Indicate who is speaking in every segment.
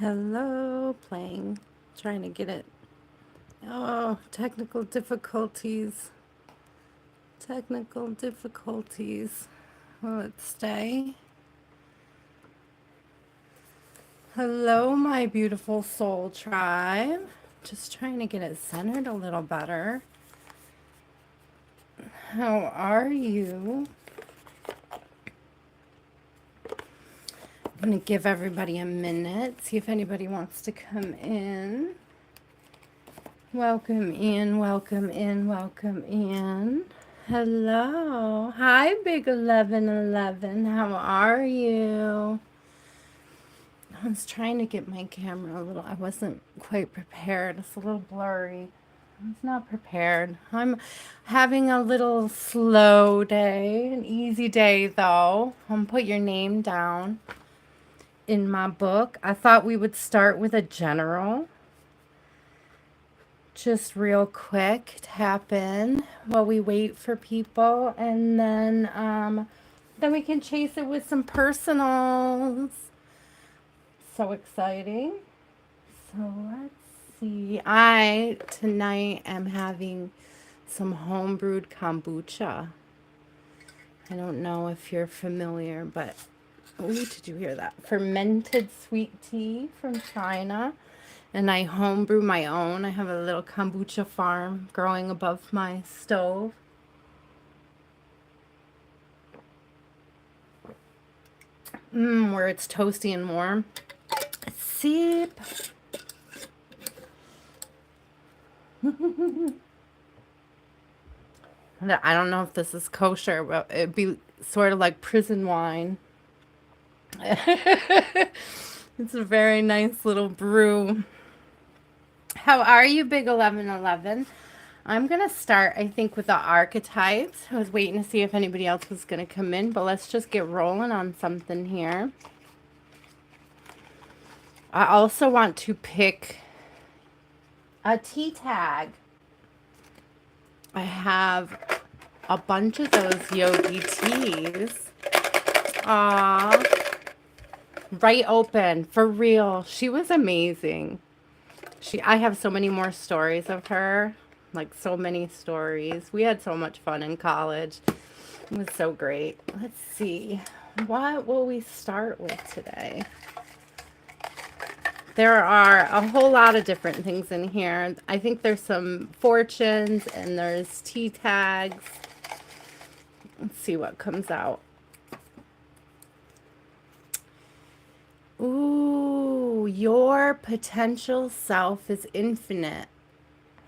Speaker 1: Hello, playing. Trying to get it. Oh, technical difficulties. Technical difficulties. Will it stay? Hello, my beautiful soul tribe. Just trying to get it centered a little better. How are you? I'm going to give everybody a minute, see if anybody wants to come in. Welcome in, welcome in, welcome in. Hello. Hi, Big 1111. How are you? I was trying to get my camera a little, I wasn't quite prepared. It's a little blurry. I was not prepared. I'm having a little slow day, an easy day though. I'm gonna put your name down in my book. I thought we would start with a general. Just real quick, tap in while we wait for people, and then we can chase it with some personals. So exciting. So let's see. I tonight am having some homebrewed kombucha. I don't know if you're familiar, but oh, did you hear that? Fermented sweet tea from China. And I homebrew my own. I have a little kombucha farm growing above my stove. Where it's toasty and warm. Sip. I don't know if this is kosher, but it'd be sort of like prison wine. It's a very nice little brew. How are you, Big 1111? I'm going to start, I think, with the archetypes. I was waiting to see if anybody else was going to come in, but let's just get rolling on something here. I also want to pick a tea tag. I have a bunch of those yogi teas. Aw. Right open, for real. She was amazing. I have so many more stories of her. Like so many stories. We had so much fun in college. It was so great. Let's see. What will we start with today? There are a whole lot of different things in here. I think there's some fortunes and there's tea tags. Let's see what comes out. Ooh, your potential self is infinite.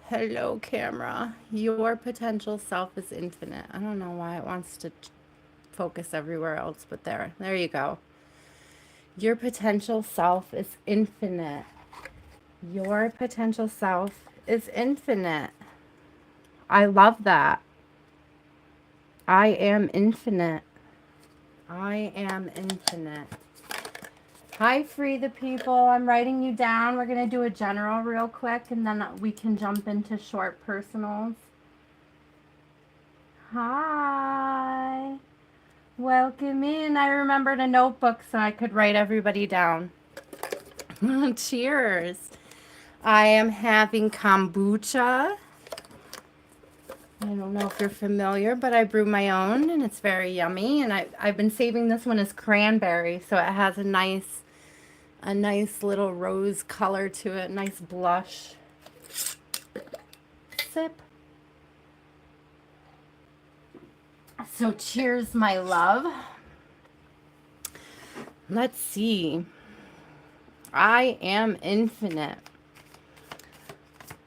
Speaker 1: Hello, camera. Your potential self is infinite. I don't know why it wants to focus everywhere else, but there you go. Your potential self is infinite. Your potential self is infinite. I love that. I am infinite. I am infinite. Hi, Free the People. I'm writing you down. We're going to do a general real quick, and then we can jump into short personals. Hi. Welcome in. I remembered a notebook so I could write everybody down. Cheers. I am having kombucha. I don't know if you're familiar, but I brew my own, and it's very yummy. And I've been saving this one as cranberry, so it has a nice little rose color to it, nice blush. Sip. So cheers, my love. Let's see. I am infinite.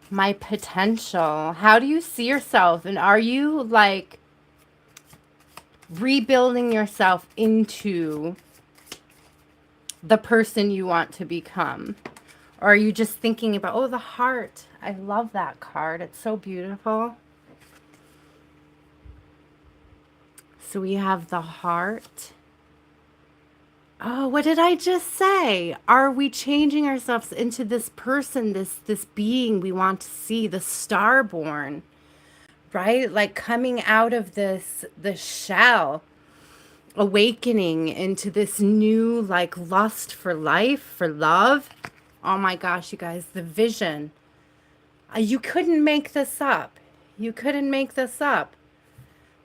Speaker 1: My potential. How do you see yourself? And are you like rebuilding yourself into the person you want to become? Or are you just thinking about, oh, the heart. I love that card. It's so beautiful. So we have the heart. Oh, what did I just say? Are we changing ourselves into this person, this being we want to see, the starborn, right? Like coming out of the shell, awakening into this new like lust for life, for love. Oh my gosh, you guys, the vision. You couldn't make this up. You couldn't make this up.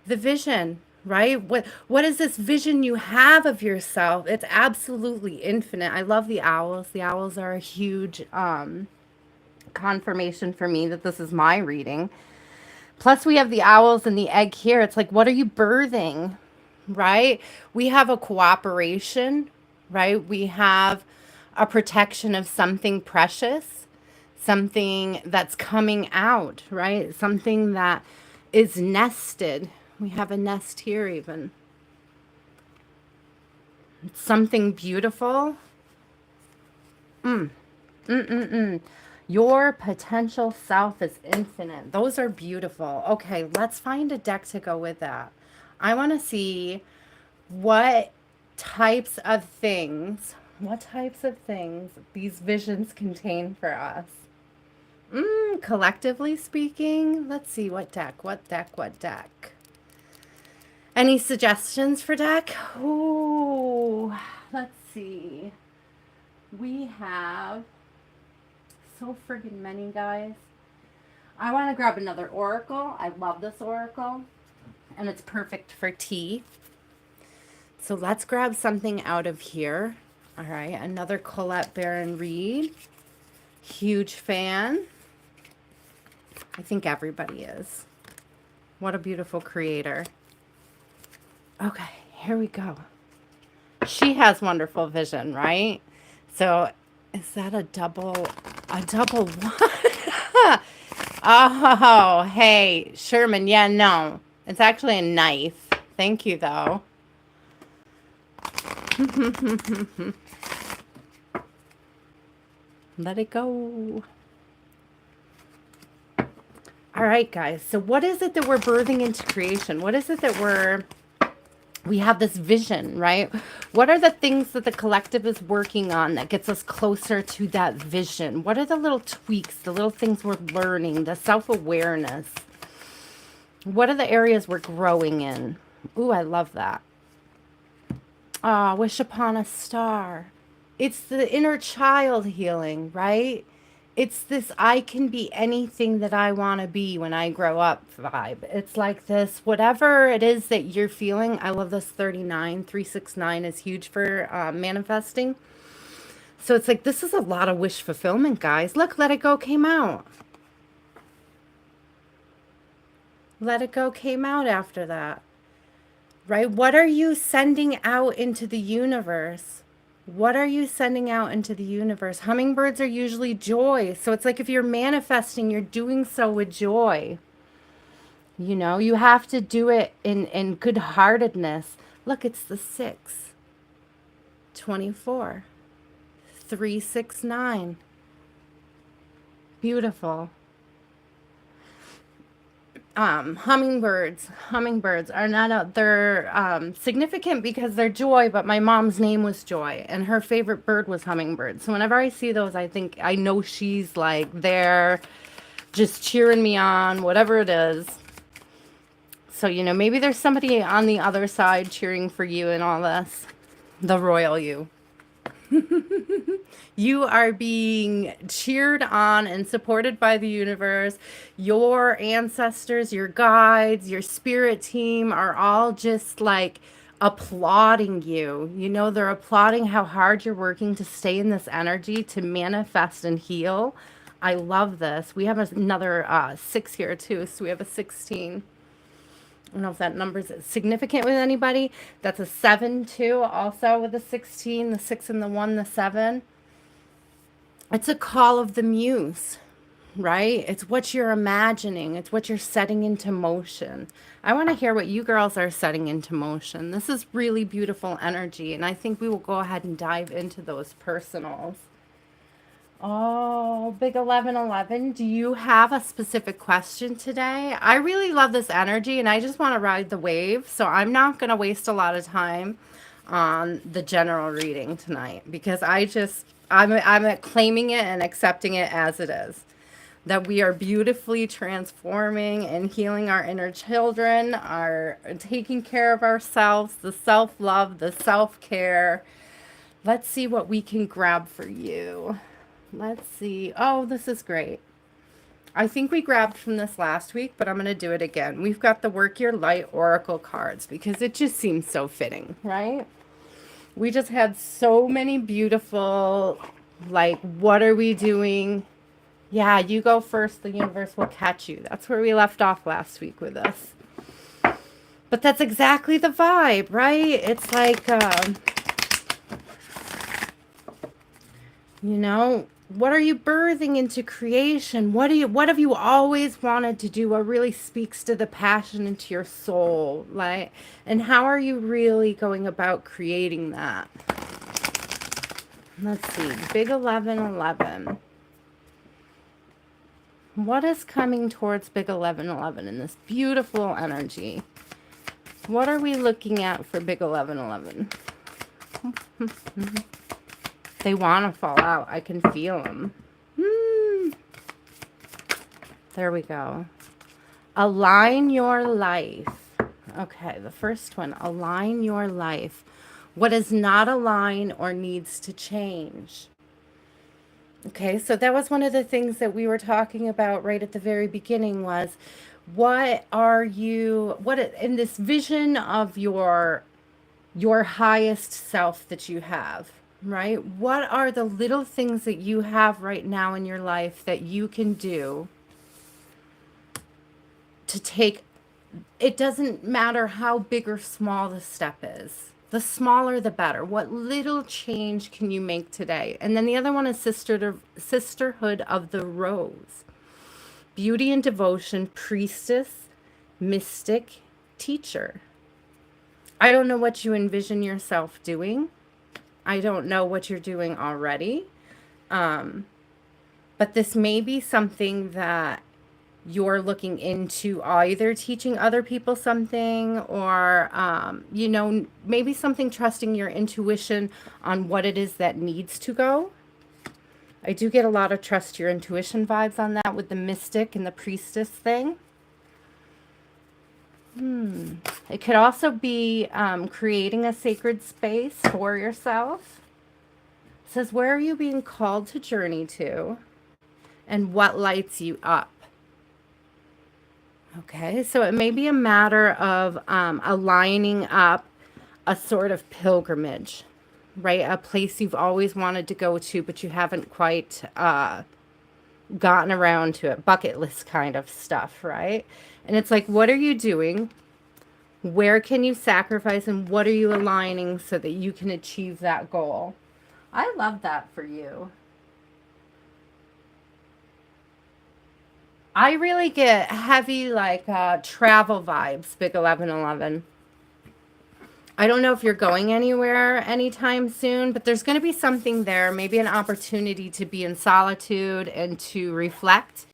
Speaker 1: The vision, right? What is this vision you have of yourself? It's absolutely infinite. I love the owls. The owls are a huge confirmation for me that this is my reading. Plus, we have the owls and the egg here. It's like, what are you birthing, right? We have a cooperation, right? We have a protection of something precious, something that's coming out, right? Something that is nested. We have a nest here, even. Something beautiful. Your potential self is infinite. Those are beautiful. Okay, let's find a deck to go with that. I want to see what what types of things these visions contain for us. Collectively speaking, let's see what deck, what deck, what deck. Any suggestions for deck? Ooh, let's see. We have so friggin' many, guys. I want to grab another oracle. I love this oracle, and it's perfect for tea. So let's grab something out of here. All right, another Colette Baron Reid. Huge fan. I think everybody is. What a beautiful creator. Okay, here we go. She has wonderful vision, right? So is that a double what? Oh, hey, Sherman. Yeah, no. It's actually a knife. Thank you, though. Let it go. All right, guys. So what is it that we're birthing into creation? What is it that we have this vision, right? What are the things that the collective is working on that gets us closer to that vision? What are the little tweaks, the little things we're learning, the self-awareness? What are the areas we're growing in? Ooh, I love that. Ah, wish upon a star. It's the inner child healing, right? It's this I can be anything that I want to be when I grow up vibe. It's like this, whatever it is that you're feeling. I love this 39. 369 is huge for manifesting. So it's like, this is a lot of wish fulfillment, guys. Look, Let It Go came out. Let It Go came out after that, right? What are you sending out into the universe? What are you sending out into the universe? Hummingbirds are usually joy. So it's like if you're manifesting, you're doing so with joy. You know, you have to do it in good-heartedness. Look, it's the 6, 24, 369. Beautiful. Hummingbirds are not they're significant because they're joy, but my mom's name was Joy and her favorite bird was hummingbird. So whenever I see those, I know she's like there just cheering me on, whatever it is. So, you know, maybe there's somebody on the other side cheering for you in all this. The royal you. You are being cheered on and supported by the universe. Your ancestors, your guides, your spirit team are all just like applauding you. You know, they're applauding how hard you're working to stay in this energy to manifest and heal. I love this. We have another 6 here too. So we have a 16. I don't know if that number is significant with anybody. That's a 7 too, also with a 16, the 6 and the 1, the 7. It's a call of the muse, right? It's what you're imagining. It's what you're setting into motion. I want to hear what you girls are setting into motion. This is really beautiful energy, and I think we will go ahead and dive into those personals. Oh, big 1111. Do you have a specific question today? I really love this energy and I just want to ride the wave. So I'm not going to waste a lot of time on the general reading tonight because I'm claiming it and accepting it as it is. That we are beautifully transforming and healing our inner children, are taking care of ourselves, the self-love, the self-care. Let's see what we can grab for you. Let's see. Oh, this is great. I think we grabbed from this last week, but I'm going to do it again. We've got the Work Your Light Oracle cards because it just seems so fitting, right? We just had so many beautiful, like, what are we doing? Yeah, you go first. The universe will catch you. That's where we left off last week with this. But that's exactly the vibe, right? It's like, you know, what are you birthing into creation? What have you always wanted to do? What really speaks to the passion into your soul? Like, and how are you really going about creating that? Let's see. Big 1111. What is coming towards Big 1111 in this beautiful energy? What are we looking at for Big 1111? They want to fall out. I can feel them. There we go. Align your life. Okay, the first one. Align your life. What is not aligned or needs to change? Okay, so that was one of the things that we were talking about right at the very beginning was what are you in this vision of your highest self that you have, right? What are the little things that you have right now in your life that you can do to take, it doesn't matter how big or small the step is. The smaller, the better. What little change can you make today? And then the other one is Sisterhood of the Rose. Beauty and devotion, priestess, mystic, teacher. I don't know what you envision yourself doing. I don't know what you're doing already. But this may be something that you're looking into, either teaching other people something or, maybe something trusting your intuition on what it is that needs to go. I do get a lot of trust your intuition vibes on that with the mystic and the priestess thing. It could also be creating a sacred space for yourself. It says, where are you being called to journey to and what lights you up? Okay, so it may be a matter of aligning up a sort of pilgrimage, right? A place you've always wanted to go to, but you haven't quite gotten around to it. Bucket list kind of stuff, right? And it's like, what are you doing? Where can you sacrifice? And what are you aligning so that you can achieve that goal? I love that for you. I really get heavy, like, travel vibes, Big 1111. I don't know if you're going anywhere anytime soon, but there's going to be something there, maybe an opportunity to be in solitude and to reflect.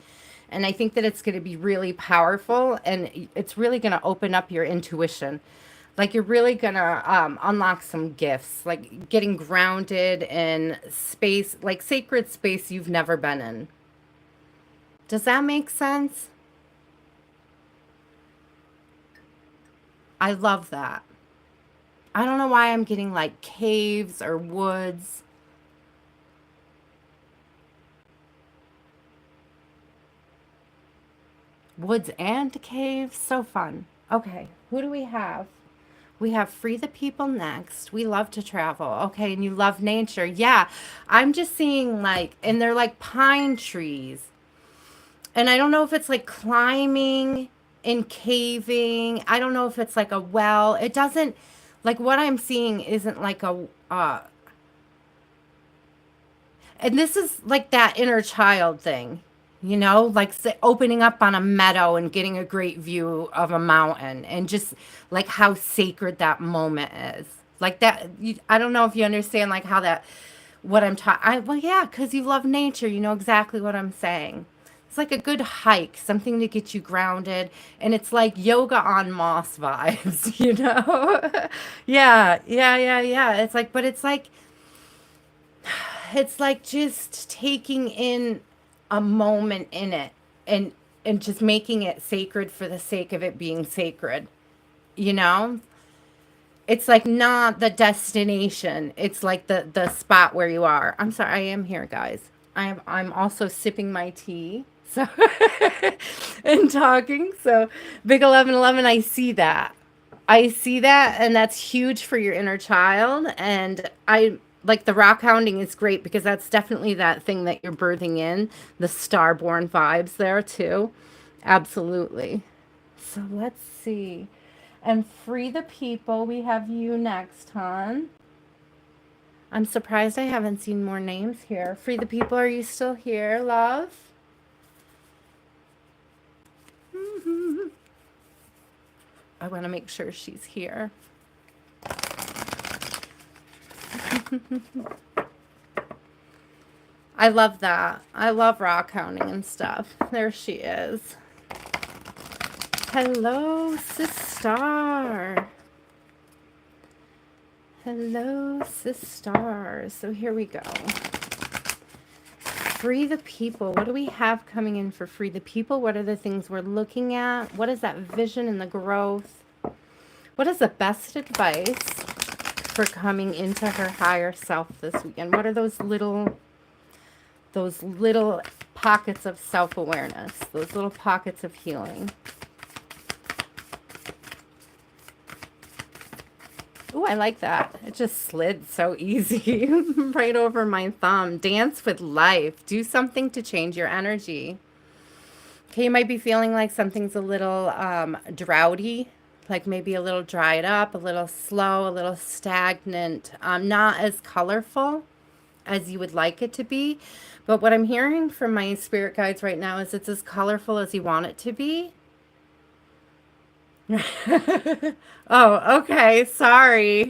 Speaker 1: And I think that it's going to be really powerful and it's really going to open up your intuition. Like you're really going to unlock some gifts, like getting grounded in space, like sacred space you've never been in. Does that make sense? I love that. I don't know why I'm getting like caves or woods. Woods and caves. So fun. Okay, who do we have? We have Free the People next. We love to travel. Okay, and you love nature. Yeah, I'm just seeing like, and they're like pine trees. And I don't know if it's like climbing and caving. I don't know if it's like a well. It doesn't, like what I'm seeing isn't like and this is like that inner child thing, like opening up on a meadow and getting a great view of a mountain and just like how sacred that moment is. Like that, I don't know if you understand like how that, what I'm talking, well, yeah, because you love nature, you know exactly what I'm saying. It's like a good hike, something to get you grounded, and it's like yoga on moss vibes, Yeah, yeah, yeah, yeah. It's like, but it's like just taking in a moment in it and just making it sacred for the sake of it being sacred you know it's like not the destination, it's like the spot where you are. I'm sorry, I am here, guys. I'm also sipping my tea. So and talking. So big 1111, I see that. I see that, and that's huge for your inner child. And I like the rock hounding is great because that's definitely that thing that you're birthing in, the starborn vibes there too. Absolutely. So let's see. And free the people. We have you next, hon. I'm surprised I haven't seen more names here. Free the people, are you still here, love? I want to make sure she's here. I love that. I love rock hounding and stuff. There she is. Hello, sister. Hello, sister. So here we go. Free the people. What do we have coming in for free the people? What are the things we're looking at? What is that vision and the growth? What is the best advice for coming into her higher self this weekend? What are those little pockets of self-awareness, those little pockets of healing? Oh, I like that. It just slid so easy right over my thumb. Dance with life. Do something to change your energy. Okay, you might be feeling like something's a little droughty, like maybe a little dried up, a little slow, a little stagnant, not as colorful as you would like it to be. But what I'm hearing from my spirit guides right now is it's as colorful as you want it to be. Oh, okay. Sorry.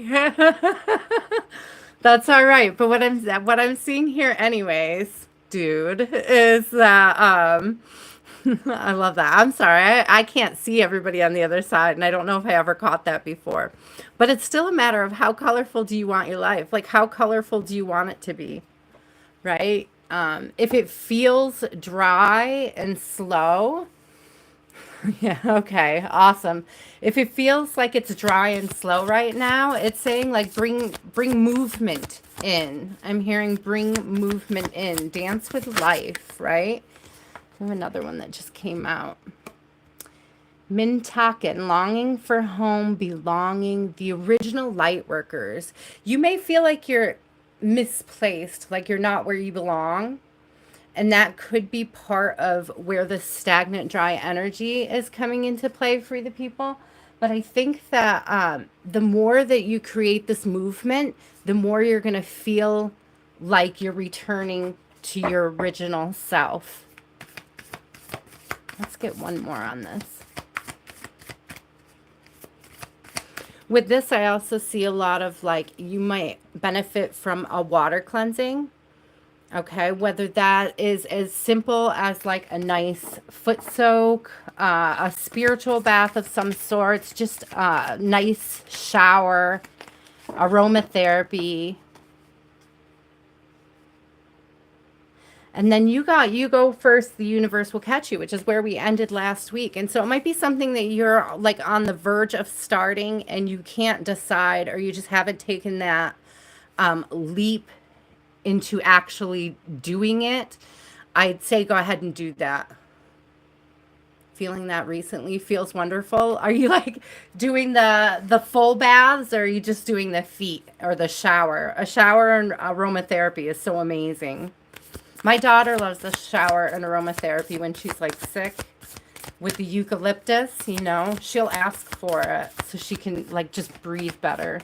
Speaker 1: That's all right. But what I'm seeing here anyways, dude, is that I love that. I'm sorry. I can't see everybody on the other side, and I don't know if I ever caught that before. But it's still a matter of how colorful do you want your life? Like how colorful do you want it to be? Right? If it feels dry and slow, yeah, okay, awesome. If it feels like it's dry and slow right now, it's saying like bring movement in. I'm hearing bring movement in. Dance with life, right? I have another one that just came out. Mintaken, longing for home, belonging, the original light workers. You may feel like you're misplaced, like you're not where you belong. And that could be part of where the stagnant, dry energy is coming into play for the people. But I think that the more that you create this movement, the more you're going to feel like you're returning to your original self. Let's get one more on this. With this, I also see a lot of like you might benefit from a water cleansing. Okay, whether that is as simple as like a nice foot soak, a spiritual bath of some sorts, just a nice shower, aromatherapy. And then you go first, the universe will catch you, which is where we ended last week. And so it might be something that you're like on the verge of starting and you can't decide, or you just haven't taken that leap into actually doing it. I'd say go ahead and do that. Feeling that recently feels wonderful. Are you like doing the full baths, or are you just doing the feet or the shower? A shower and aromatherapy is so amazing. My daughter loves the shower and aromatherapy when she's like sick with the eucalyptus, you know, she'll ask for it so she can like just breathe better.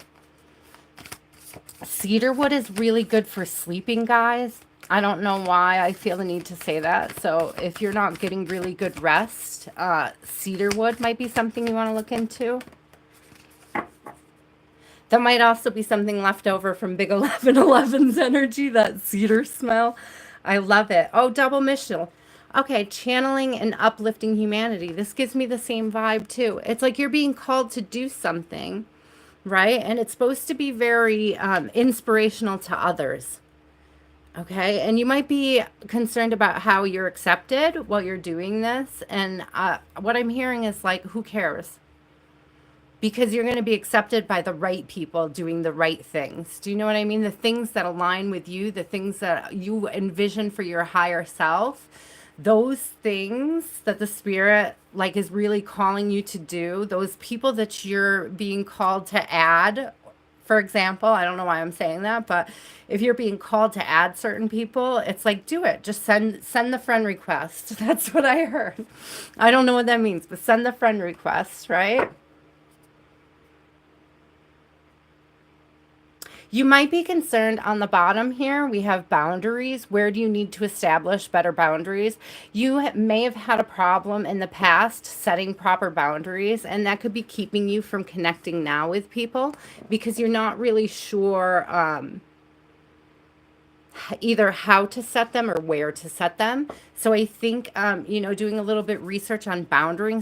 Speaker 1: Cedarwood is really good for sleeping, guys. I don't know why I feel the need to say that. So if you're not getting really good rest, cedarwood might be something you want to look into. That might also be something left over from Big 1111's energy, that cedar smell. I love it. Oh, double mission. Okay, channeling and uplifting humanity. This gives me the same vibe too. It's like you're being called to do something, right? And it's supposed to be very inspirational to others. Okay, and you might be concerned about how you're accepted while you're doing this. And what I'm hearing is like, who cares? because you're going to be accepted by the right people doing the right things. Do you know what I mean? The things that align with you, the things that you envision for your higher self, those things that the spirit like is really calling you to do, those people that you're being called to add, for example, I don't know why I'm saying that, but if you're being called to add certain people, it's like do it. Just send the friend request. That's what I heard. I don't know what that means, but send the friend request, right? You might be concerned on the bottom here. We have boundaries. Where do you need to establish better boundaries? You may have had a problem in the past setting proper boundaries, and that could be keeping you from connecting now with people because you're not really sure either how to set them or where to set them. So I think doing a little bit research on boundary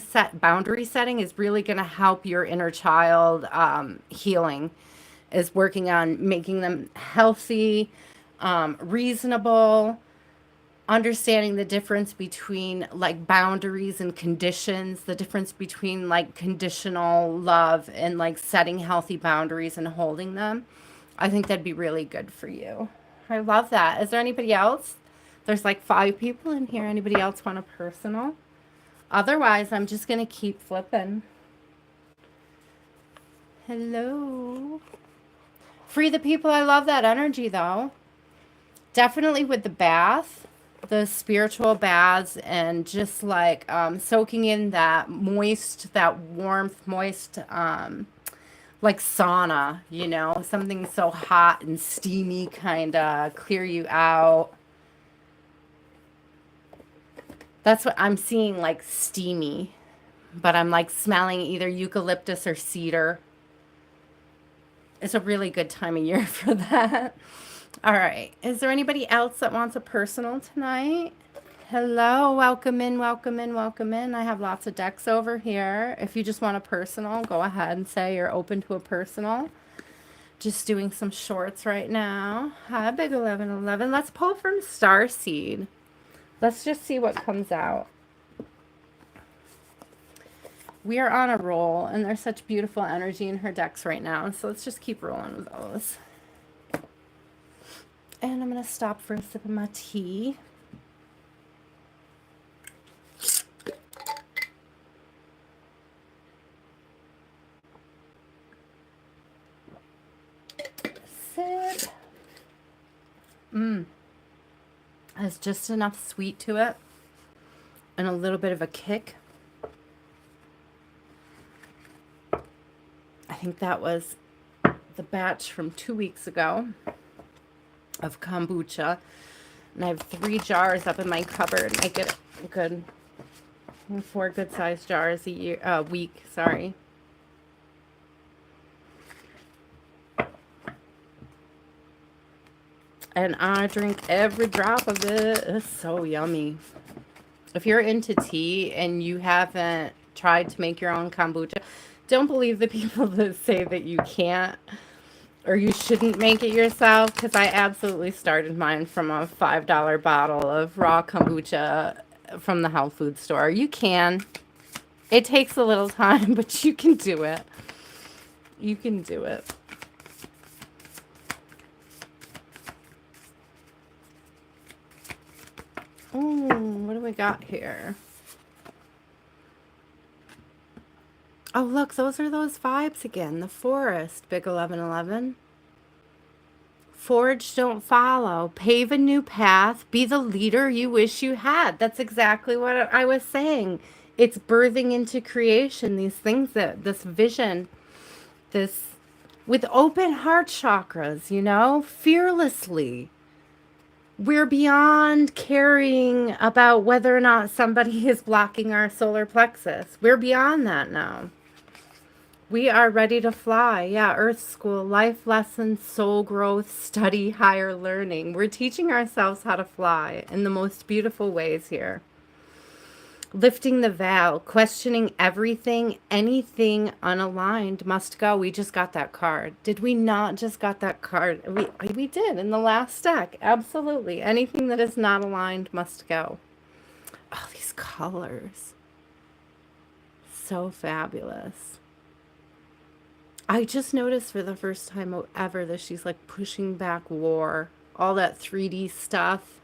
Speaker 1: setting is really going to help your inner child healing, is working on making them healthy, reasonable, understanding the difference between like boundaries and conditions, the difference between like conditional love and like setting healthy boundaries and holding them. I think that'd be really good for you. I love that. Is there anybody else? There's like 5 people in here. Anybody else want a personal? Otherwise, I'm just going to keep flipping. Hello. Free the people. I love that energy though. Definitely with the bath, the spiritual baths, and just like soaking in that moist, that warmth, moist, like sauna, something so hot and steamy, kind of clear you out. That's what I'm seeing, like steamy, but I'm like smelling either eucalyptus or cedar. It's a really good time of year for that. All right. Is there anybody else that wants a personal tonight? Hello. Welcome in, welcome in, welcome in. I have lots of decks over here. If you just want a personal, go ahead and say you're open to a personal. Just doing some shorts right now. Hi, Big 1111. Let's pull from Starseed. Let's just see what comes out. We are on a roll, and there's such beautiful energy in her decks right now. So let's just keep rolling with those. And I'm going to stop for a sip of my tea. Sip. Has just enough sweet to it and a little bit of a kick. I think that was the batch from 2 weeks ago of kombucha. And I have 3 jars up in my cupboard. I get good 4 good sized jars a week, sorry. And I drink every drop of it. It's so yummy. If you're into tea and you haven't tried to make your own kombucha, don't believe the people that say that you can't or you shouldn't make it yourself, because I absolutely started mine from a $5 bottle of raw kombucha from the health food store. You can. It takes a little time, but you can do it. You can do it. What do we got here? Oh, look, those are those vibes again. The forest, Big 1111. Forge, don't follow. Pave a new path. Be the leader you wish you had. That's exactly what I was saying. It's birthing into creation these things, that this vision, this with open heart chakras, fearlessly. We're beyond caring about whether or not somebody is blocking our solar plexus. We're beyond that now. We are ready to fly. Yeah, Earth School, life lessons, soul growth, study, higher learning. We're teaching ourselves how to fly in the most beautiful ways here. Lifting the veil, questioning everything, anything unaligned must go. We just got that card. Did we not just got that card? We did in the last deck. Absolutely. Anything that is not aligned must go. Oh, these colors. So fabulous. I just noticed for the first time ever that she's like pushing back war, all that 3D stuff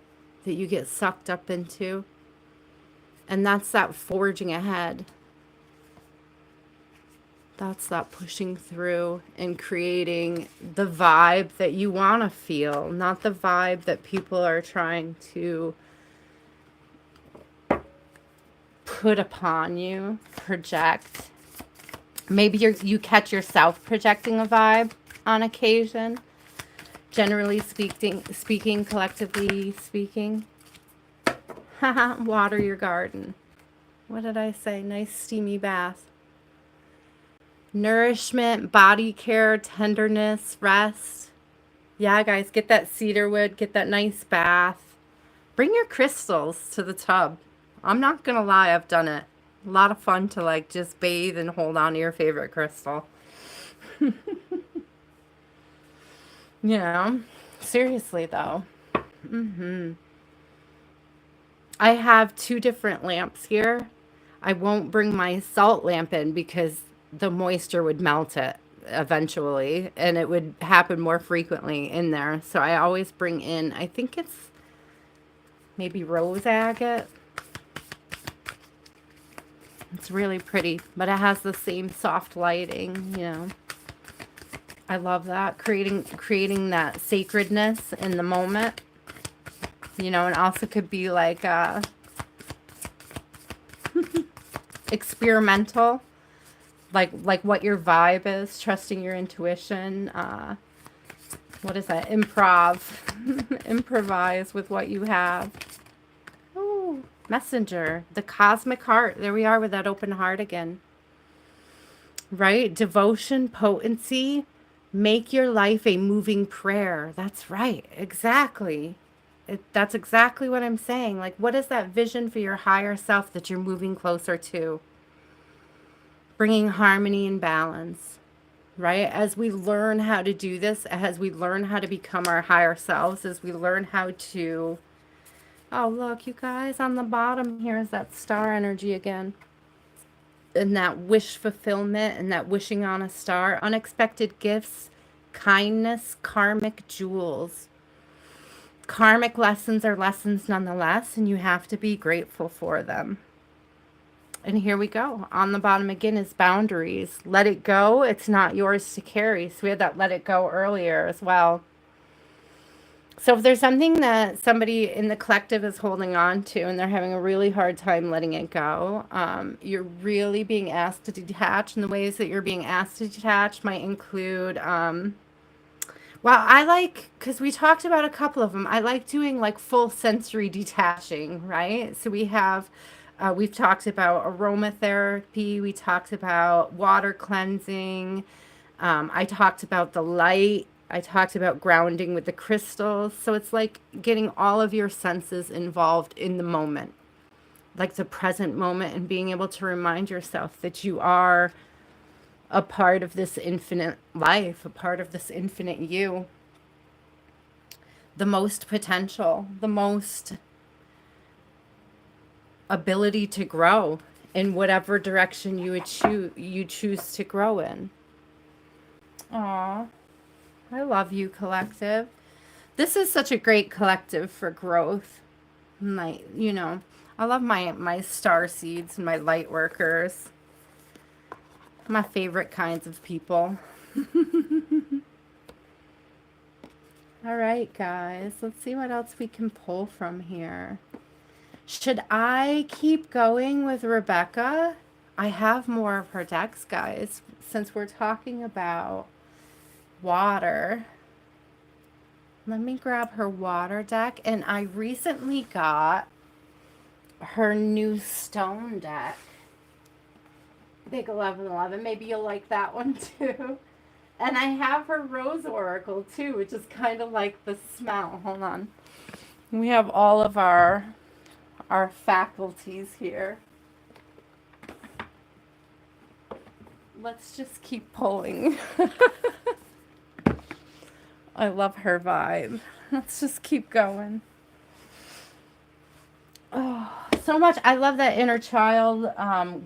Speaker 1: that you get sucked up into. And that's that forging ahead. That's that pushing through and creating the vibe that you want to feel, not the vibe that people are trying to put upon you, project. Maybe you catch yourself projecting a vibe on occasion. Generally speaking, collectively speaking. Haha, water your garden. What did I say? Nice steamy bath. Nourishment, body care, tenderness, rest. Yeah, guys, get that cedar wood, get that nice bath. Bring your crystals to the tub. I'm not gonna lie, I've done it. A lot of fun to like just bathe and hold on to your favorite crystal. You know, seriously though. I have two different lamps here. I won't bring my salt lamp in because the moisture would melt it eventually and it would happen more frequently in there. So I always bring in, I think it's maybe rose agate. It's really pretty, but it has the same soft lighting, you know. I love that, creating that sacredness in the moment. You know, and also could be like experimental, like what your vibe is, trusting your intuition. What is that? Improvise with what you have. Oh, messenger, the cosmic heart. There we are with that open heart again. Right? Devotion, potency. Make your life a moving prayer. That's right. Exactly. That's exactly what I'm saying. Like, what is that vision for your higher self that you're moving closer to? Bringing harmony and balance, right? As we learn how to do this, as we learn how to become our higher selves, as we learn how to... Oh, look, you guys, on the bottom here is that star energy again. And that wish fulfillment and that wishing on a star. Unexpected gifts, kindness, karmic jewels. Karmic lessons are lessons nonetheless, and you have to be grateful for them. And here we go. On the bottom again is boundaries. Let it go. It's not yours to carry. So we had that let it go earlier as well. So if there's something that somebody in the collective is holding on to and they're having a really hard time letting it go, you're really being asked to detach. And the ways that you're being asked to detach might include... well, I like, because we talked about a couple of them, I like doing like full sensory detaching, right? So we've talked about aromatherapy, we talked about water cleansing, I talked about the light, I talked about grounding with the crystals. So it's like getting all of your senses involved in the moment, like the present moment, and being able to remind yourself that you are a part of this infinite life, a part of this infinite you, the most potential, the most ability to grow in whatever direction you choose to grow in. Aw, I love you, collective. This is such a great collective for growth. I love my star seeds and my light workers. My favorite kinds of people. All right, guys, let's see what else we can pull from here. Should I keep going with Rebecca? I have more of her decks, guys, since we're talking about water. Let me grab her water deck. And I recently got her new stone deck. Big 1111. Maybe you'll like that one too. And I have her Rose Oracle too, which is kind of like the smell. Hold on. We have all of our faculties here. Let's just keep pulling. I love her vibe. Let's just keep going. Oh, so much. I love that inner child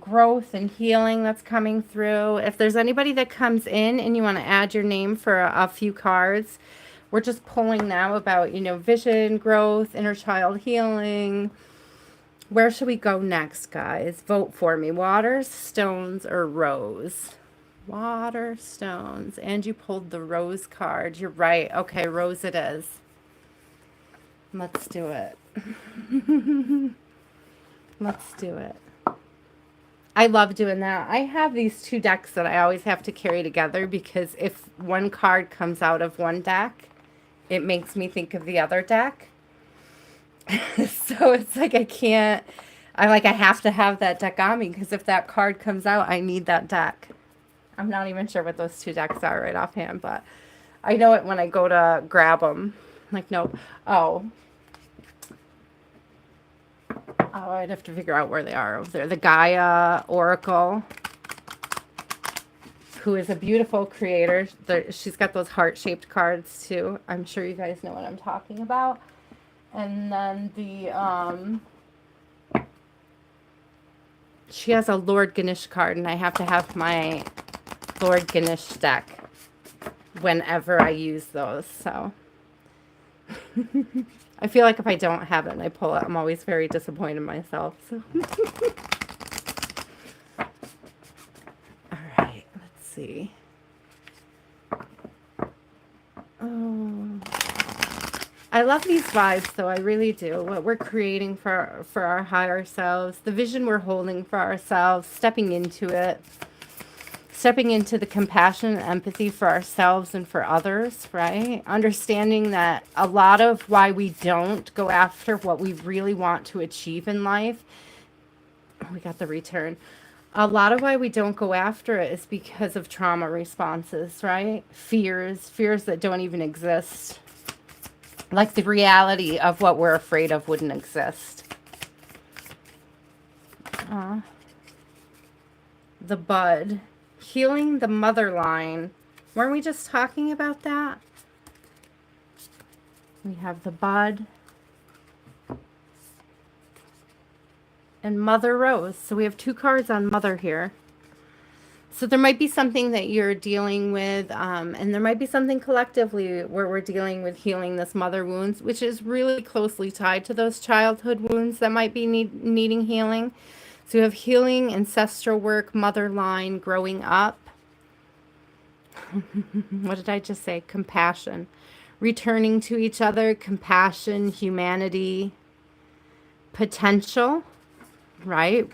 Speaker 1: growth and healing that's coming through. If there's anybody that comes in and you want to add your name for a few cards, we're just pulling now about, vision, growth, inner child healing. Where should we go next, guys? Vote for me. Water, stones, or rose? Water, stones. And you pulled the rose card. You're right. Okay, rose it is. Let's do it. Let's do it. I love doing that. I have these two decks that I always have to carry together because if one card comes out of one deck, it makes me think of the other deck. So it's like I have to have that deck on me because if that card comes out, I need that deck. I'm not even sure what those two decks are right offhand, but I know it when I go to grab them. Like, no, oh, I'd have to figure out where they are over there. The Gaia Oracle, who is a beautiful creator. She's got those heart-shaped cards too. I'm sure you guys know what I'm talking about. And then she has a Lord Ganesh card, and I have to have my Lord Ganesh deck whenever I use those. So I feel like if I don't have it and I pull it, I'm always very disappointed in myself. So. All right, let's see. Oh, I love these vibes, though. I really do. What we're creating for our higher selves, the vision we're holding for ourselves, stepping into it, stepping into the compassion and empathy for ourselves and for others, right? Understanding that a lot of why we don't go after what we really want to achieve in life, we got the return. A lot of why we don't go after it is because of trauma responses, right? Fears that don't even exist. Like the reality of what we're afraid of wouldn't exist. The bud. Healing the mother line. Weren't we just talking about that? We have the bud. And Mother Rose. So we have two cards on Mother here. So there might be something that you're dealing with, and there might be something collectively where we're dealing with healing this mother wounds, which is really closely tied to those childhood wounds that might be needing healing. So we have healing, ancestral work, mother line, growing up. What did I just say? Compassion. Returning to each other, compassion, humanity, potential, right?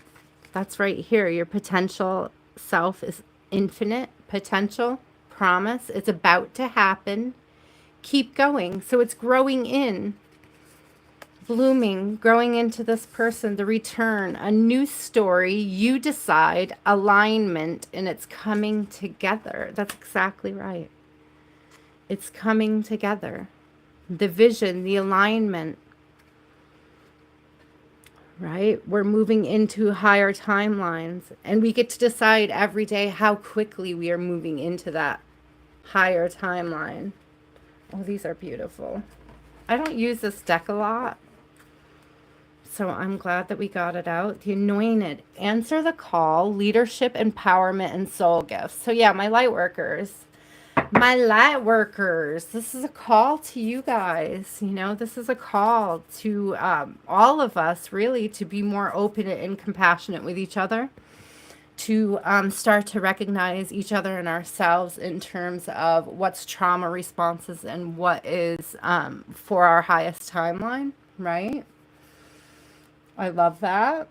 Speaker 1: That's right here. Your potential self is infinite. Potential, promise. It's about to happen. Keep going. So it's growing in, blooming, growing into this person, the return, a new story. You decide, alignment, and it's coming together. That's exactly right. It's coming together. The vision, the alignment, right? We're moving into higher timelines, and we get to decide every day how quickly we are moving into that higher timeline. Oh, these are beautiful. I don't use this deck a lot, so I'm glad that we got it out. The Anointed, answer the call, leadership, empowerment, and soul gifts. So yeah, my light workers, this is a call to you guys. This is a call to all of us, really, to be more open and compassionate with each other, to start to recognize each other and ourselves in terms of what's trauma responses and what is for our highest timeline, right? I love that.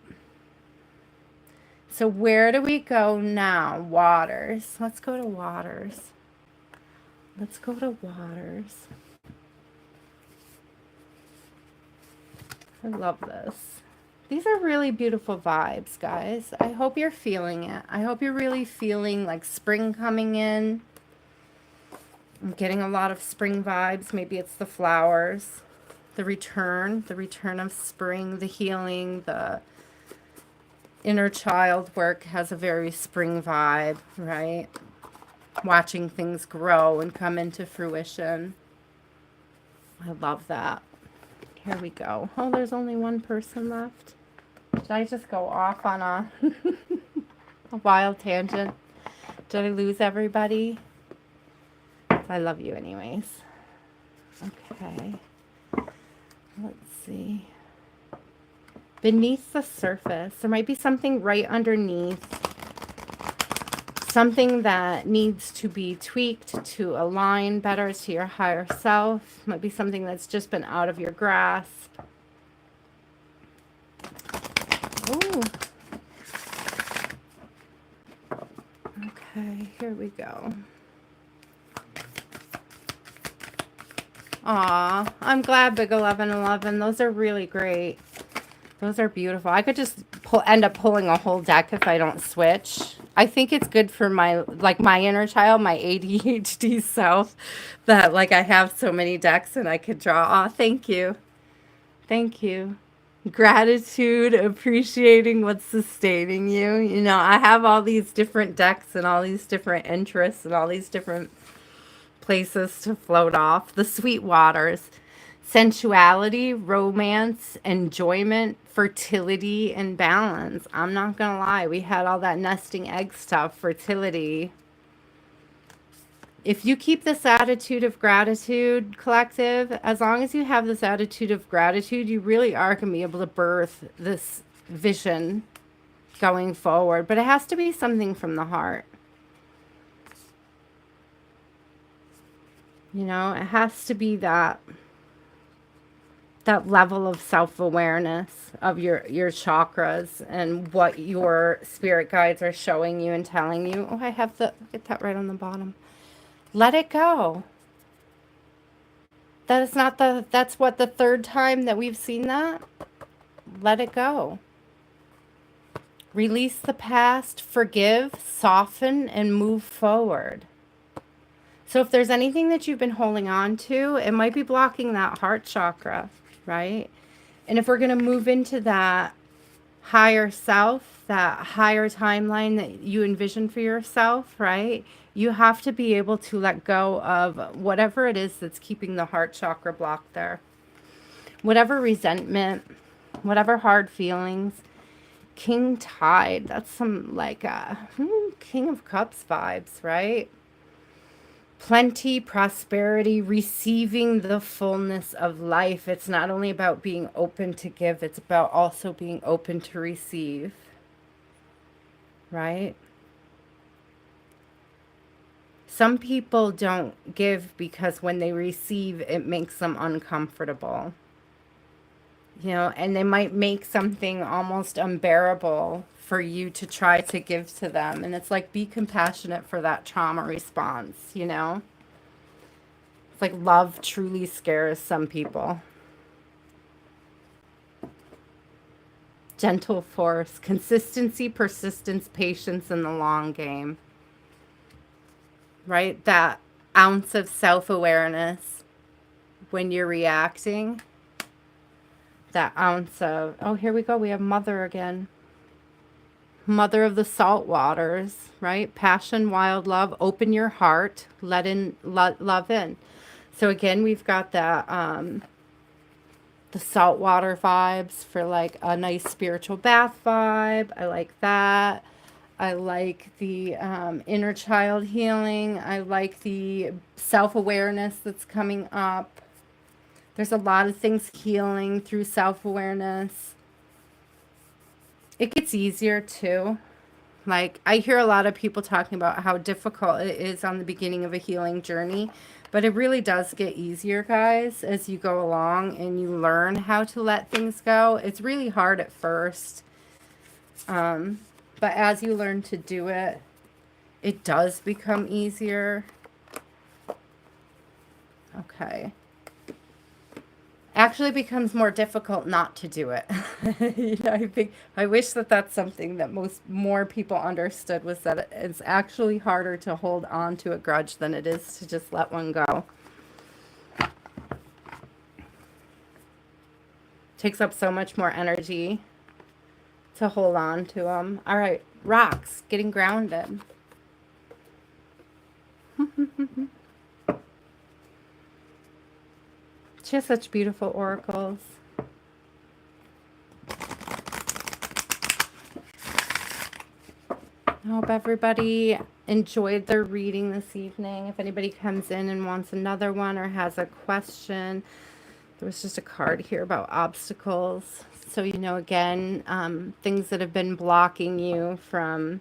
Speaker 1: So where do we go now? Waters. Let's go to Waters. Let's go to Waters. I love this. These are really beautiful vibes, guys. I hope you're feeling it. I hope you're really feeling like spring coming in. I'm getting a lot of spring vibes. Maybe it's the flowers, the return of spring, the healing, the inner child work has a very spring vibe, right? Watching things grow and come into fruition. I love that. Here we go. Oh, there's only one person left. Did I just go off on a wild tangent? Did I lose everybody? I love you anyways. Okay. Let's see. Beneath the surface, there might be something right underneath. Something that needs to be tweaked to align better to your higher self. Might be something that's just been out of your grasp. Ooh. Okay, here we go. Aw, I'm glad, Big 1111. Those are really great. Those are beautiful. I could just end up pulling a whole deck if I don't switch. I think it's good for my inner child, my ADHD self, that I have so many decks and I could draw. Aw, thank you. Thank you. Gratitude, appreciating what's sustaining you. You know, I have all these different decks and all these different interests and all these different places to float off. The sweet waters, sensuality, romance, enjoyment, fertility, and balance. I'm not gonna lie, we had all that nesting egg stuff, fertility. If you keep this attitude of gratitude, collective, as long as you have this attitude of gratitude, you really are going to be able to birth this vision going forward. But it has to be something from the heart. You know, it has to be that level of self-awareness of your chakras and what your spirit guides are showing you and telling you. Oh, I have get that right on the bottom. Let it go. That is not that's what, the third time that we've seen that? Let it go. Release the past, forgive, soften, and move forward. So if there's anything that you've been holding on to, it might be blocking that heart chakra, right? And if we're going to move into that higher self, that higher timeline that you envision for yourself, right? You have to be able to let go of whatever it is that's keeping the heart chakra blocked there. Whatever resentment, whatever hard feelings. King Tide, that's some King of Cups vibes, right? Plenty, prosperity, receiving the fullness of life. It's not only about being open to give, it's about also being open to receive, right? Some people don't give because when they receive, it makes them uncomfortable. You know, and they might make something almost unbearable for you to try to give to them. And it's like, be compassionate for that trauma response, you know? It's like love truly scares some people. Gentle force, consistency, persistence, patience in the long game. Right? That ounce of self-awareness when you're reacting. That ounce of, oh, here we go. We have Mother again. Mother of the salt waters, right? Passion, wild love, open your heart, let love in. So again, we've got that, the salt water vibes for like a nice spiritual bath vibe. I like that. I like the inner child healing. I like the self-awareness that's coming up. There's a lot of things healing through self-awareness. It gets easier too. Like, I hear a lot of people talking about how difficult it is on the beginning of a healing journey, but it really does get easier, guys, as you go along and you learn how to let things go. It's really hard at first. But as you learn to do it, it does become easier. Okay. Actually becomes more difficult not to do it. You know, I wish that that's something that more people understood, was that it's actually harder to hold on to a grudge than it is to just let one go. Takes up so much more energy to hold on to them. All right, rocks, getting grounded. She has such beautiful oracles. I hope everybody enjoyed their reading this evening. If anybody comes in and wants another one or has a question, there was just a card here about obstacles. So, again, things that have been blocking you from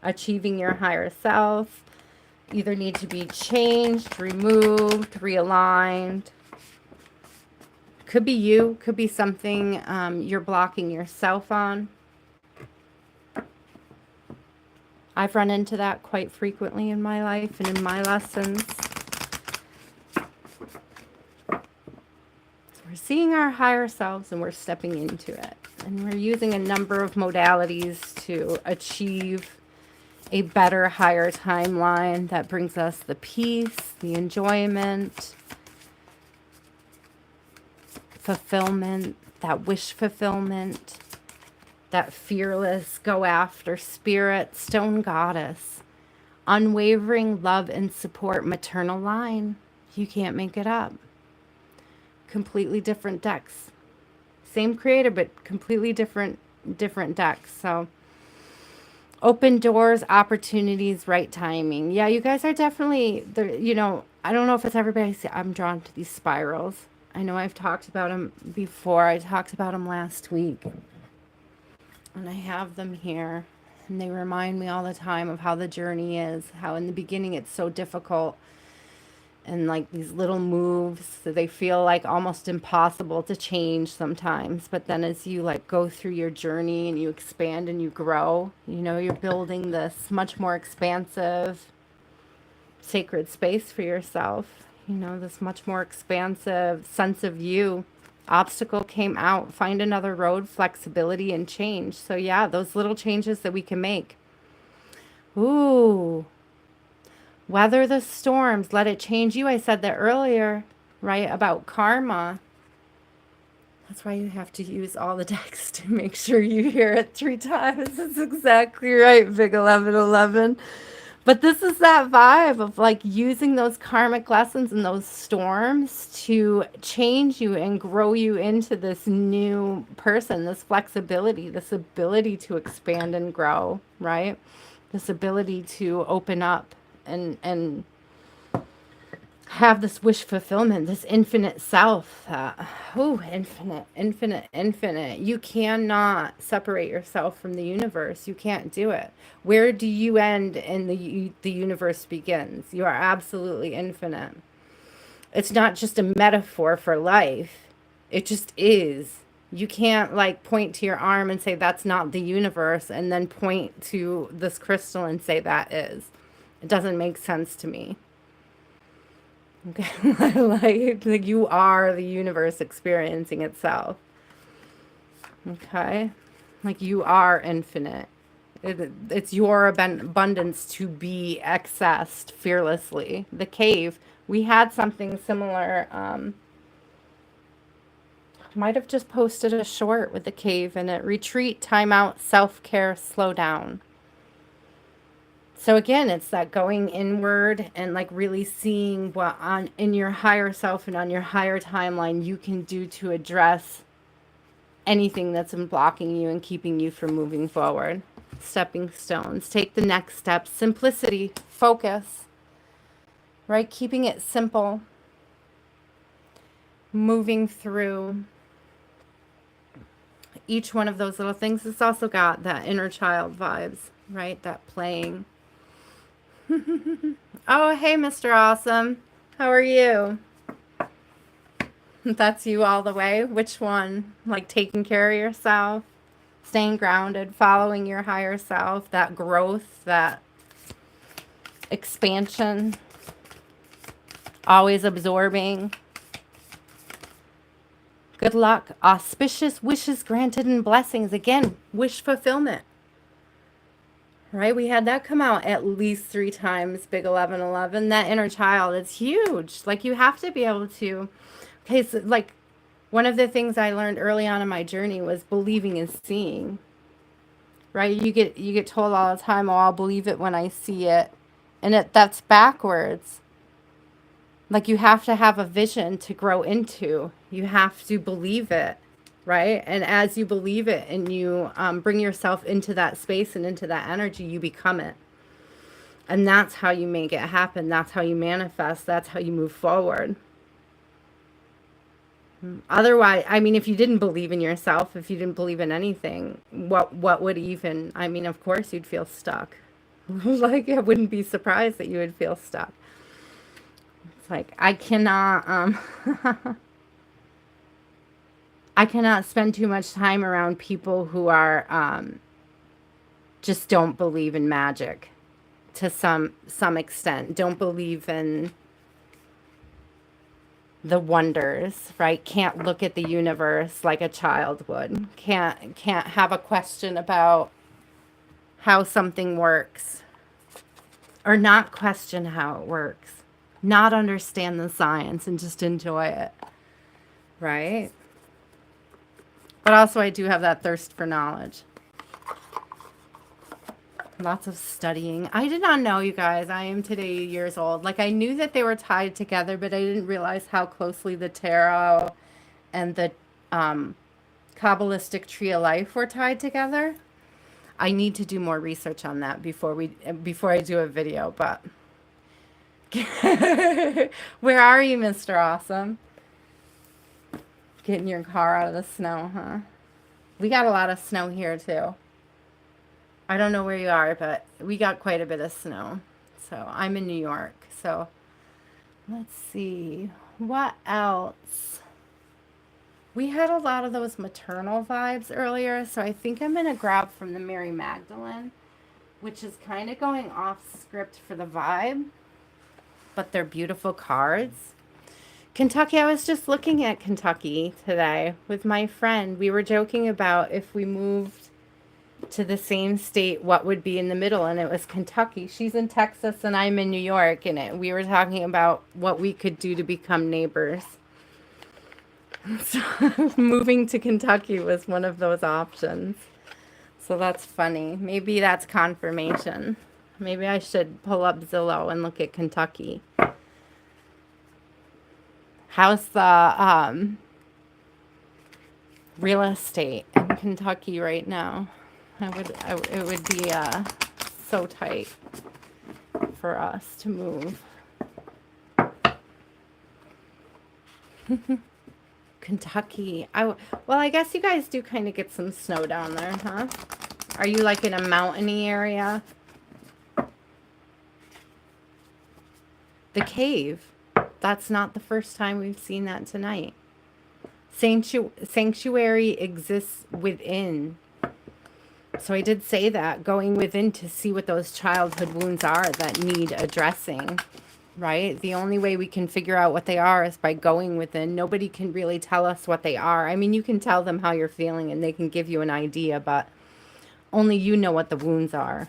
Speaker 1: achieving your higher self either need to be changed, removed, realigned. Could be you, could be something you're blocking yourself on. I've run into that quite frequently in my life and in my lessons. We're seeing our higher selves and we're stepping into it. And we're using a number of modalities to achieve a better, higher timeline that brings us the peace, the enjoyment, fulfillment, that wish fulfillment, that fearless, go after spirit, stone goddess, unwavering love and support, maternal line. You can't make it up. Completely different decks. Same creator, but completely different decks. So open doors, opportunities, right timing. Yeah, you guys are definitely there. I don't know if it's everybody. I'm drawn to these spirals. I know I've talked about them before. I talked about them last week. And I have them here. And they remind me all the time of how the journey is. How in the beginning it's so difficult. And like these little moves that they feel like almost impossible to change sometimes. But then as you like go through your journey and you expand and you grow, you're building this much more expansive, sacred space for yourself. This much more expansive sense of you. Obstacle came out, find another road, flexibility and change. So yeah, those little changes that we can make. Ooh. Weather the storms, let it change you. I said that earlier, right, about karma. That's why you have to use all the decks to make sure you hear it 3 times. That's exactly right, Big 1111. But this is that vibe of like using those karmic lessons and those storms to change you and grow you into this new person, this flexibility, this ability to expand and grow, right? This ability to open up and have this wish fulfillment, this infinite self. Infinite. You cannot separate yourself from the universe. You can't do it. Where do you end and the universe begins? You are absolutely infinite. It's not just a metaphor for life. It just is. You can't like point to your arm and say that's not the universe and then point to this crystal and say that is. It doesn't make sense to me. Okay, like you are the universe experiencing itself. Okay, like you are infinite. It's your abundance to be accessed fearlessly. The cave, we had something similar. Might have just posted a short with the cave in it. Retreat, time out, self-care, slow down. So again, it's that going inward and like really seeing what in your higher self and on your higher timeline you can do to address anything that's been blocking you and keeping you from moving forward. Stepping stones. Take the next step. Simplicity. Focus. Right? Keeping it simple. Moving through each one of those little things. It's also got that inner child vibes, right? That playing. Oh, hey, Mr. Awesome. How are you? That's you all the way. Which one? Like taking care of yourself, staying grounded, following your higher self, that growth, that expansion, always absorbing. Good luck. Auspicious wishes granted and blessings. Again, wish fulfillment. Right? We had that come out at least 3 times, Big 1111. That inner child, it's huge. Like you have to be able to. Okay, so like one of the things I learned early on in my journey was believing is seeing. Right? You get told all the time, "Oh, I'll believe it when I see it." And that's backwards. Like you have to have a vision to grow into. You have to believe it. right? And as you believe it and you bring yourself into that space and into that energy, you become it. And that's how you make it happen. That's how you manifest. That's how you move forward. Otherwise, I mean, if you didn't believe in yourself, if you didn't believe in anything, what would even, I mean, of course you'd feel stuck. Like, I wouldn't be surprised that you would feel stuck. It's like, I cannot, I cannot spend too much time around people who are, just don't believe in magic to some extent. Don't believe in the wonders, right? Can't look at the universe like a child would. Can't have a question about how something works, or not question how it works. Not understand the science and just enjoy it, right? But also I do have that thirst for knowledge. Lots of studying. I did not know, you guys. I am today years old. Like, I knew that they were tied together, but I didn't realize how closely the tarot and the Kabbalistic tree of life were tied together. I need to do more research on that before I do a video. But where are you, Mr. Awesome? Getting your car out of the snow, huh? We got a lot of snow here too. I don't know where you are, but we got quite a bit of snow. So I'm in New York. So let's see. What else? We had a lot of those maternal vibes earlier. So I think I'm going to grab from the Mary Magdalene, which is kind of going off script for the vibe. But they're beautiful cards. Kentucky, I was just looking at Kentucky today with my friend. We were joking about if we moved to the same state, what would be in the middle, and it was Kentucky. She's in Texas and I'm in New York, and we were talking about what we could do to become neighbors. So moving to Kentucky was one of those options. So that's funny. Maybe that's confirmation. Maybe I should pull up Zillow and look at Kentucky. How's the real estate in Kentucky right now? It would be so tight for us to move. Kentucky. Well, I guess you guys do kind of get some snow down there, huh? Are you like in a mountainy area? The cave. That's not the first time we've seen that tonight. Sanctuary exists within. So I did say that, going within to see what those childhood wounds are that need addressing, right? The only way we can figure out what they are is by going within. Nobody can really tell us what they are. I mean, you can tell them how you're feeling and they can give you an idea, but only you know what the wounds are.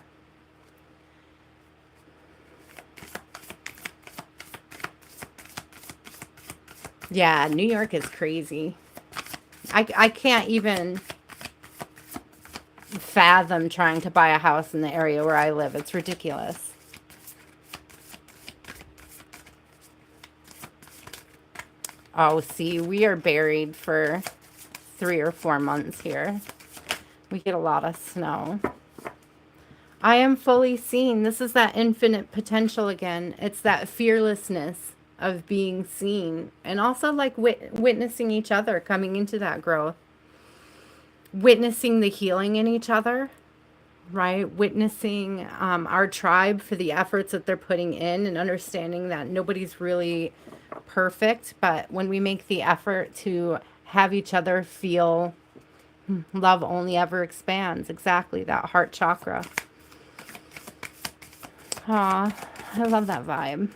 Speaker 1: Yeah, New York is crazy. I can't even fathom trying to buy a house in the area where I live. It's ridiculous. Oh, see, we are buried for 3 or 4 months here. We get a lot of snow. I am fully seen. This is that infinite potential again. It's that fearlessness of being seen, and also like witnessing each other coming into that growth. Witnessing the healing in each other, right? Witnessing our tribe for the efforts that they're putting in, and understanding that nobody's really perfect, but when we make the effort to have each other feel, love only ever expands. Exactly, that heart chakra. Aw, I love that vibe.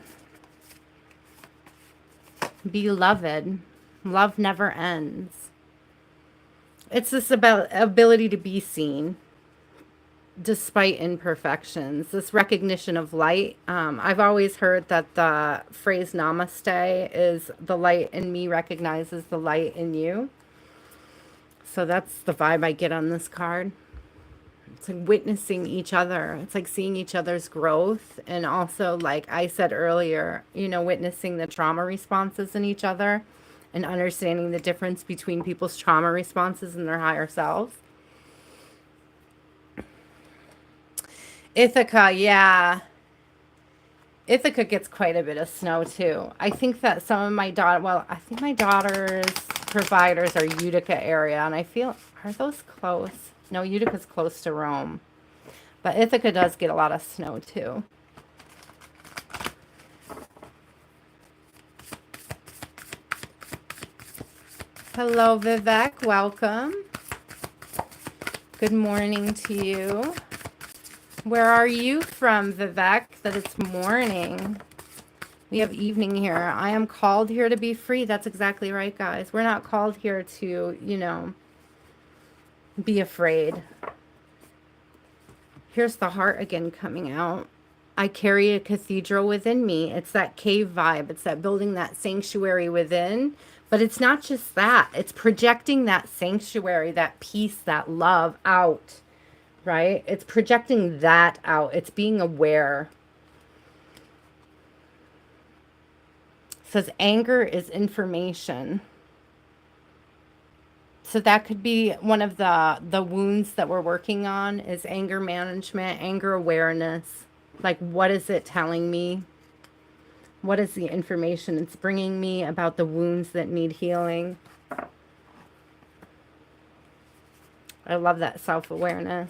Speaker 1: Beloved, love never ends. It's this about ability to be seen despite imperfections, this recognition of light. I've always heard that the phrase namaste is the light in me recognizes the light in you. So that's the vibe I get on this card. It's like witnessing each other. It's like seeing each other's growth. And also, like I said earlier, you know, witnessing the trauma responses in each other and understanding the difference between people's trauma responses and their higher selves. Ithaca, yeah. Ithaca gets quite a bit of snow too. I think that some of my I think my daughter's providers are Utica area, and I feel, are those close? No, Utica's close to Rome. But Ithaca does get a lot of snow too. Hello, Vivek. Welcome. Good morning to you. Where are you from, Vivek, that it's morning? We have evening here. I am called here to be free. That's exactly right, guys. We're not called here to, you know, be afraid. Here's the heart again coming out. I carry a cathedral within me. It's that cave vibe. It's that building that sanctuary within. But it's not just that. It's projecting that sanctuary, that peace, that love out, right? It's projecting that out. It's being aware. It says anger is information. So that could be one of the wounds that we're working on is anger management, anger awareness. Like, what is it telling me? What is the information it's bringing me about the wounds that need healing? I love that self-awareness.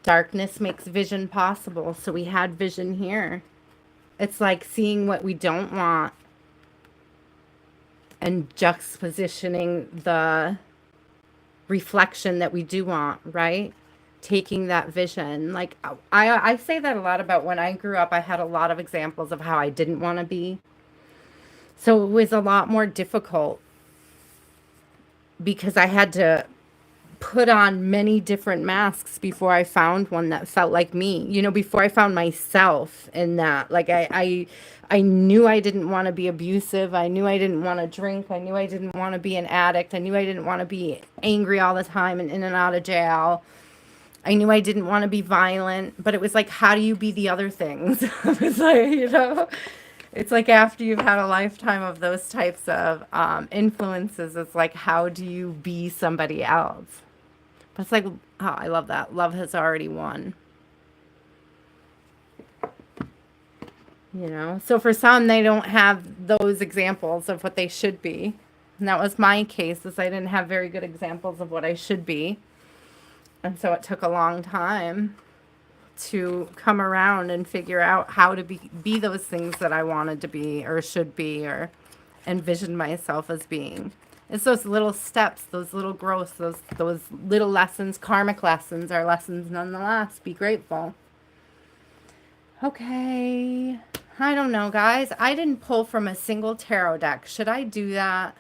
Speaker 1: Darkness makes vision possible. So we had vision here. It's like seeing what we don't want and juxtapositioning the reflection that we do want, right? Taking that vision. Like I say that a lot about when I grew up, I had a lot of examples of how I didn't want to be. So it was a lot more difficult because I had to put on many different masks before I found one that felt like me, you know, before I found myself in that. Like I knew I didn't want to be abusive. I knew I didn't want to drink. I knew I didn't want to be an addict. I knew I didn't want to be angry all the time and in and out of jail. I knew I didn't want to be violent, but it was like, how do you be the other things? It was like, you know, it's like after you've had a lifetime of those types of influences, it's like, how do you be somebody else? But it's like, oh, I love that. Love has already won. You know, so for some, they don't have those examples of what they should be. And that was my case, is I didn't have very good examples of what I should be. And so it took a long time to come around and figure out how to be those things that I wanted to be or should be or envision myself as being. It's those little steps, those little growths, those little lessons, karmic lessons are lessons nonetheless. Be grateful. Okay. I don't know, guys. I didn't pull from a single tarot deck. Should I do that?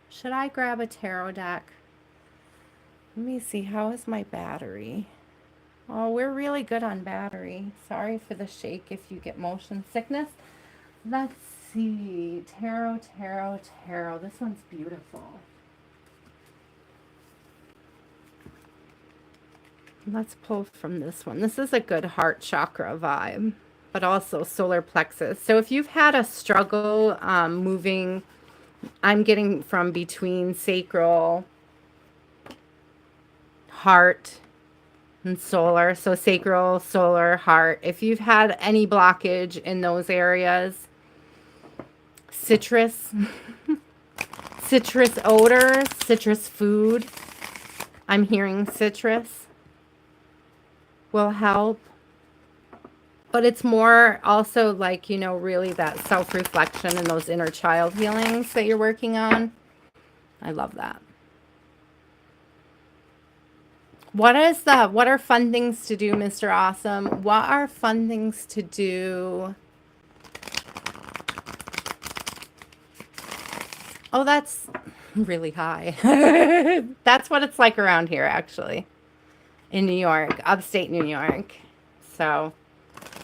Speaker 1: Should I grab a tarot deck? Let me see. How is my battery? Oh, we're really good on battery. Sorry for the shake if you get motion sickness. Let's see. Tarot, tarot, tarot. This one's beautiful. Let's pull from this one. This is a good heart chakra vibe, but also solar plexus. So if you've had a struggle moving, I'm getting from between sacral, heart, and solar. So sacral, solar, heart. If you've had any blockage in those areas, citrus, citrus odors, citrus food. I'm hearing citrus will help. But it's more also like, you know, really that self-reflection and those inner child healings that you're working on. I love that. What are fun things to do, Mr. Awesome? What are fun things to do? Oh, that's really high. That's what it's like around here, actually. In New York, upstate New York. So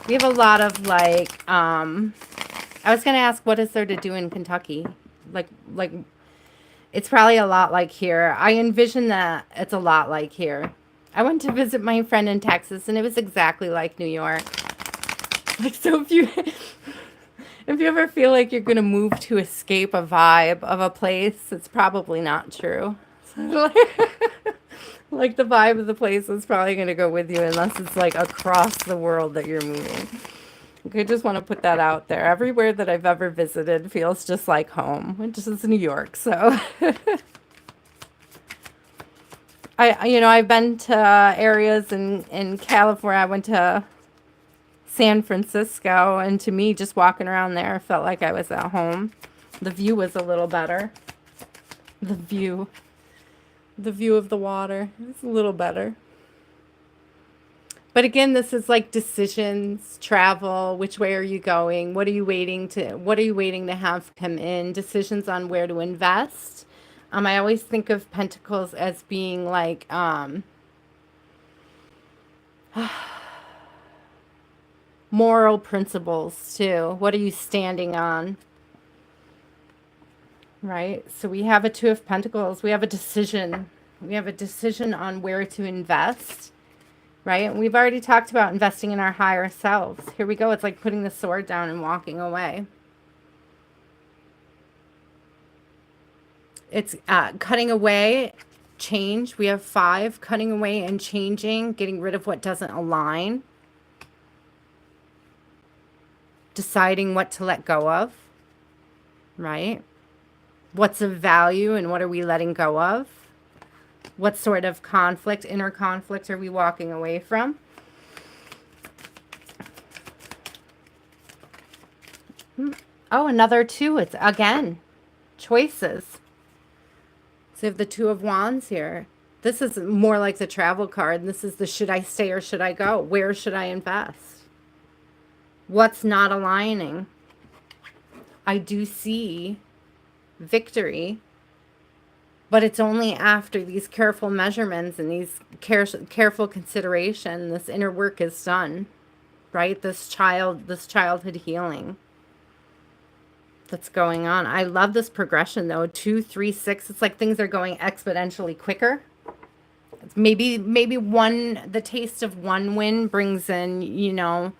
Speaker 1: we have a lot of like, I was going to ask, what is there to do in Kentucky? Like, it's probably a lot like here. I envision that it's a lot like here. I went to visit my friend in Texas, and it was exactly like New York. Like, so if If you ever feel like you're going to move to escape a vibe of a place, it's probably not true. Like the vibe of the place is probably going to go with you unless it's like across the world that you're moving. I just want to put that out there. Everywhere that I've ever visited feels just like home, which is New York. So I've been to areas in California. I went to San Francisco, and to me, just walking around there felt like I was at home. The view was a little better. The view of the water is a little better. But again, this is like decisions, travel, which way are you going? What are you waiting to have come in? Decisions on where to invest. I always think of Pentacles as being like moral principles too. What are you standing on? Right? So we have a Two of Pentacles. We have a decision. We have a decision on where to invest. Right? And we've already talked about investing in our higher selves. Here we go. It's like putting the sword down and walking away. It's cutting away, change. We have 5, cutting away and changing, getting rid of what doesn't align. Deciding what to let go of, right? What's of value and what are we letting go of? What sort of conflict, inner conflict, are we walking away from? Oh, another 2. It's again, choices. So you have the 2 of Wands here. This is more like the travel card. This is the should I stay or should I go? Where should I invest? What's not aligning? I do see victory, but it's only after these careful measurements and these careful consideration, this inner work is done, right? This childhood healing that's going on. I love this progression though. 2, 3, 6. It's like things are going exponentially quicker. Maybe the taste of one win brings in,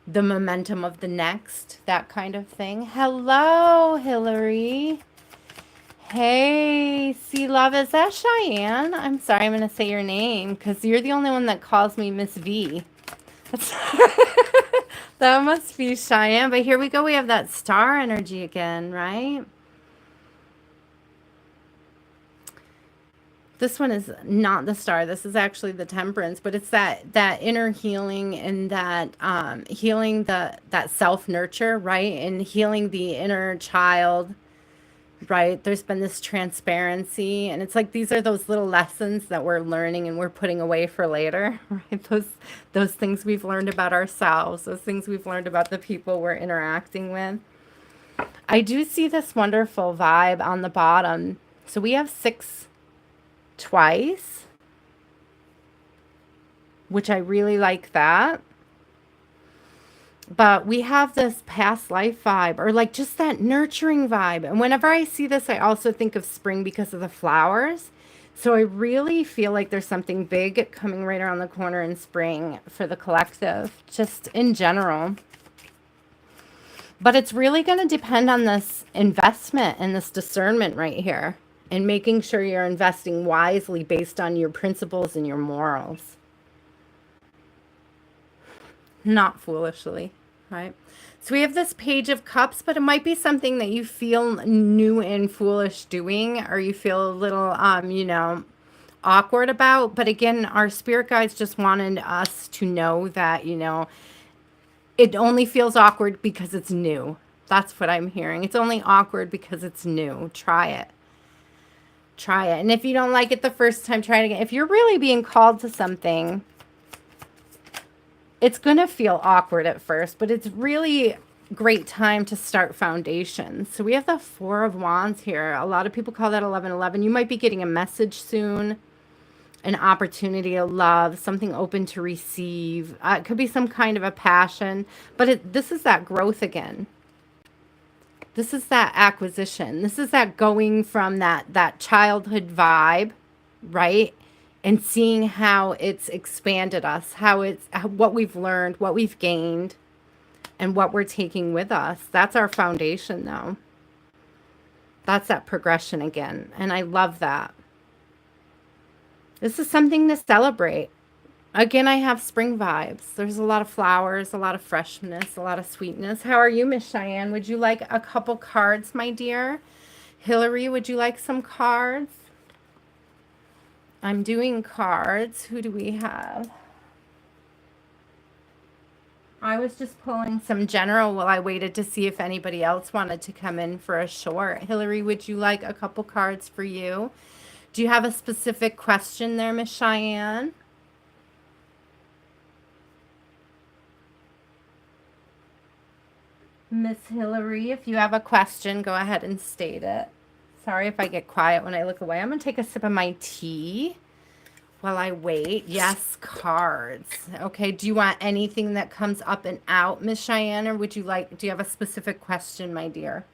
Speaker 1: the momentum of the next, that kind of thing. Hello, Hillary. Hey, see love, is that Cheyenne? I'm sorry, I'm going to say your name because you're the only one that calls me Miss V. That must be Cheyenne, but here we go. We have that star energy again, right? This one is not the star. This is actually the Temperance, but it's that inner healing and that healing that self-nurture, right? And healing the inner child, right? There's been this transparency, and it's like these are those little lessons that we're learning and we're putting away for later, right? Those things we've learned about ourselves, those things we've learned about the people we're interacting with. I do see this wonderful vibe on the bottom. So we have 6 twice, which I really like that. But we have this past life vibe, or like just that nurturing vibe. And whenever I see this, I also think of spring because of the flowers. So I really feel like there's something big coming right around the corner in spring for the collective, just in general. But it's really going to depend on this investment and this discernment right here, and making sure you're investing wisely based on your principles and your morals. Not foolishly, right? So we have this Page of Cups, but it might be something that you feel new and foolish doing, or you feel a little, awkward about. But again, our spirit guides just wanted us to know that, it only feels awkward because it's new. That's what I'm hearing. It's only awkward because it's new. Try it. Try it. And if you don't like it the first time, try it again. If you're really being called to something, it's going to feel awkward at first, but it's really great time to start foundations. So we have the 4 of Wands here. A lot of people call that 1111. You might be getting a message soon, an opportunity to love, something open to receive. It could be some kind of a passion, but this is that growth again. This is that acquisition. This is that going from that childhood vibe, right? And seeing how it's expanded us, what we've learned, what we've gained, and what we're taking with us. That's our foundation, though. That's that progression again. And I love that. This is something to celebrate. Again, I have spring vibes. There's a lot of flowers, a lot of freshness, a lot of sweetness. How are you, Miss Cheyenne? Would you like a couple cards, my dear? Hillary, would you like some cards? I'm doing cards. Who do we have? I was just pulling some general while I waited to see if anybody else wanted to come in for a short. Hillary, would you like a couple cards for you? Do you have a specific question there, Miss Cheyenne? Miss Hillary, if you have a question, go ahead and state it. Sorry if I get quiet when I look away. I'm going to take a sip of my tea while I wait. Yes, cards. Okay, do you want anything that comes up and out, Miss Cheyenne, or do you have a specific question, my dear?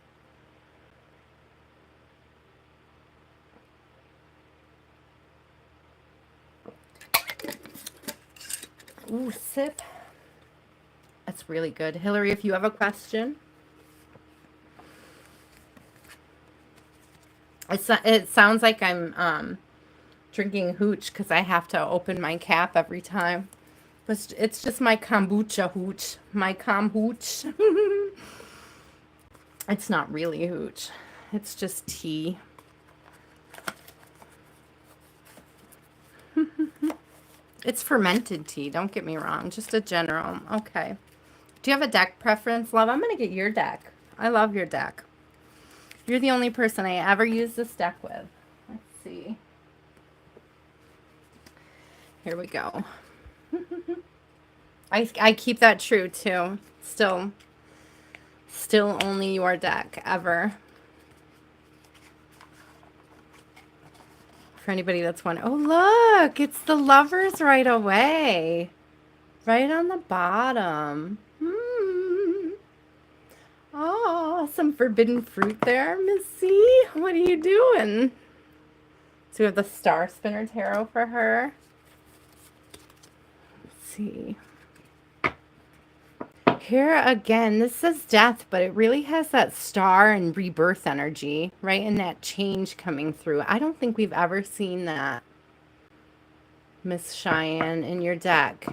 Speaker 1: Ooh, sip. That's really good. Hillary, if you have a question. It sounds like I'm drinking hooch because I have to open my cap every time. But it's just my kombucha hooch. My hooch. It's not really hooch. It's just tea. It's fermented tea, don't get me wrong. Just a general. Okay. Do you have a deck preference, love? I'm going to get your deck. I love your deck. You're the only person I ever use this deck with. Let's see. Here we go. I keep that true, too. Still only your deck, ever. For anybody that's wondering. Oh, look! It's the Lovers right away. Right on the bottom. Oh, some forbidden fruit there, Missy. What are you doing? So we have the Star Spinner Tarot for her. Let's see. Here again, this says death, but it really has that star and rebirth energy, right? And that change coming through. I don't think we've ever seen that, Miss Cheyenne, in your deck.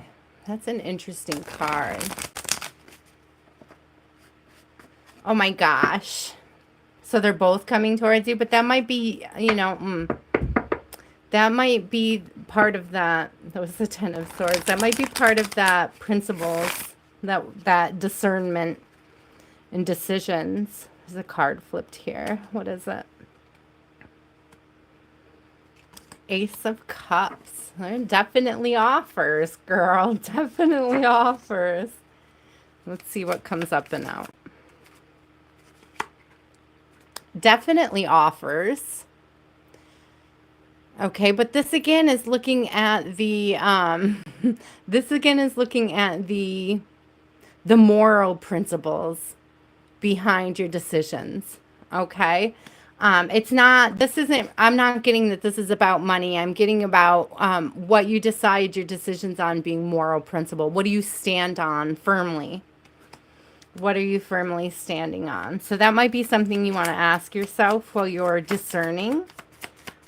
Speaker 1: That's an interesting card. Oh my gosh. So they're both coming towards you, but that might be, that might be part of that. That was the Ten of Swords. That might be part of that principles, that discernment and decisions. There's a card flipped here. What is it? Ace of Cups. Definitely offers, girl. Definitely offers. Let's see what comes up and out. Definitely offers. Okay, but this again is looking at the this again is looking at the moral principles behind your decisions. Okay? It's not, this isn't, I'm not getting that this is about money. I'm getting about what you decide your decisions on being moral principle. What do you stand on firmly? What are you firmly standing on? So that might be something you want to ask yourself while you're discerning.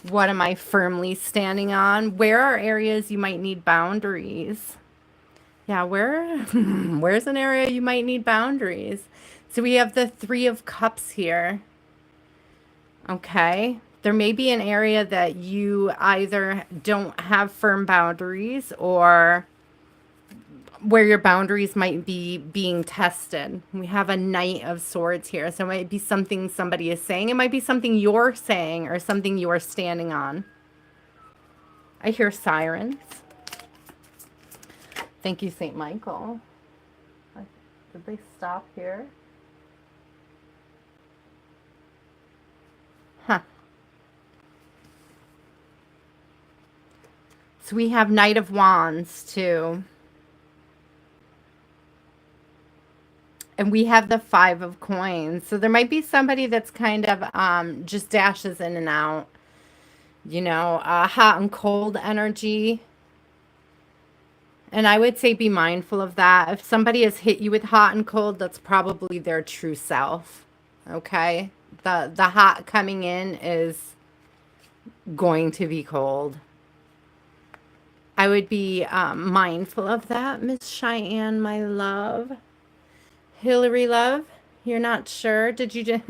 Speaker 1: What am I firmly standing on? Where are areas you might need boundaries? Yeah, where's an area you might need boundaries? So we have the Three of Cups here. Okay. There may be an area that you either don't have firm boundaries or where your boundaries might be being tested. We have a Knight of Swords here. So it might be something somebody is saying. It might be something you're saying or something you're standing on. I hear sirens. Thank you, St. Michael. Did they stop here? Huh. So we have Knight of Wands, too. And we have the Five of Coins. So there might be somebody that's kind of just dashes in and out. You know, hot and cold energy. And I would say be mindful of that. If somebody has hit you with hot and cold, that's probably their true self. Okay? The hot coming in is going to be cold. I would be mindful of that, Miss Cheyenne, my love. Hillary, love, you're not sure. Did you just,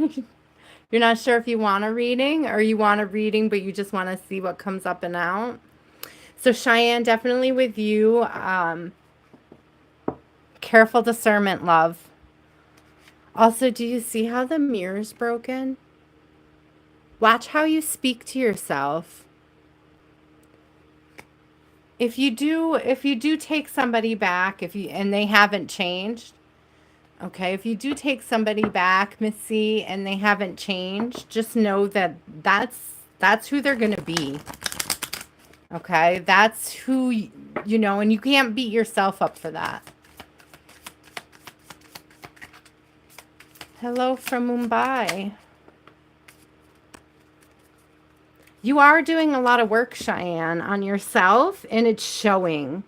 Speaker 1: you're not sure if you want a reading or you want a reading, but you just want to see what comes up and out? So Cheyenne, definitely with you. Careful discernment, love. Also, do you see how the mirror's broken? Watch how you speak to yourself. If you do take somebody back, and they haven't changed, okay, if you do take somebody back, Missy, and they haven't changed, just know that that's who they're going to be. Okay? That's who you know, and you can't beat yourself up for that. Hello from Mumbai. You are doing a lot of work, Cheyenne, on yourself, and it's showing.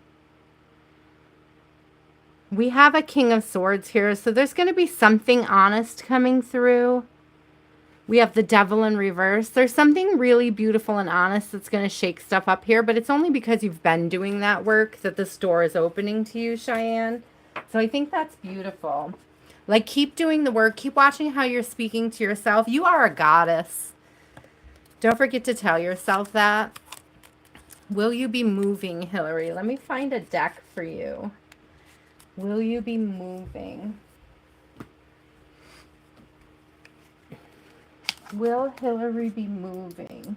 Speaker 1: We have a King of Swords here, so there's going to be something honest coming through. We have the Devil in reverse. There's something really beautiful and honest that's going to shake stuff up here, but it's only because you've been doing that work that this door is opening to you, Cheyenne. So I think that's beautiful. Like, keep doing the work. Keep watching how you're speaking to yourself. You are a goddess. Don't forget to tell yourself that. Will you be moving, Hillary? Let me find a deck for you. Will you be moving? Will Hillary be moving?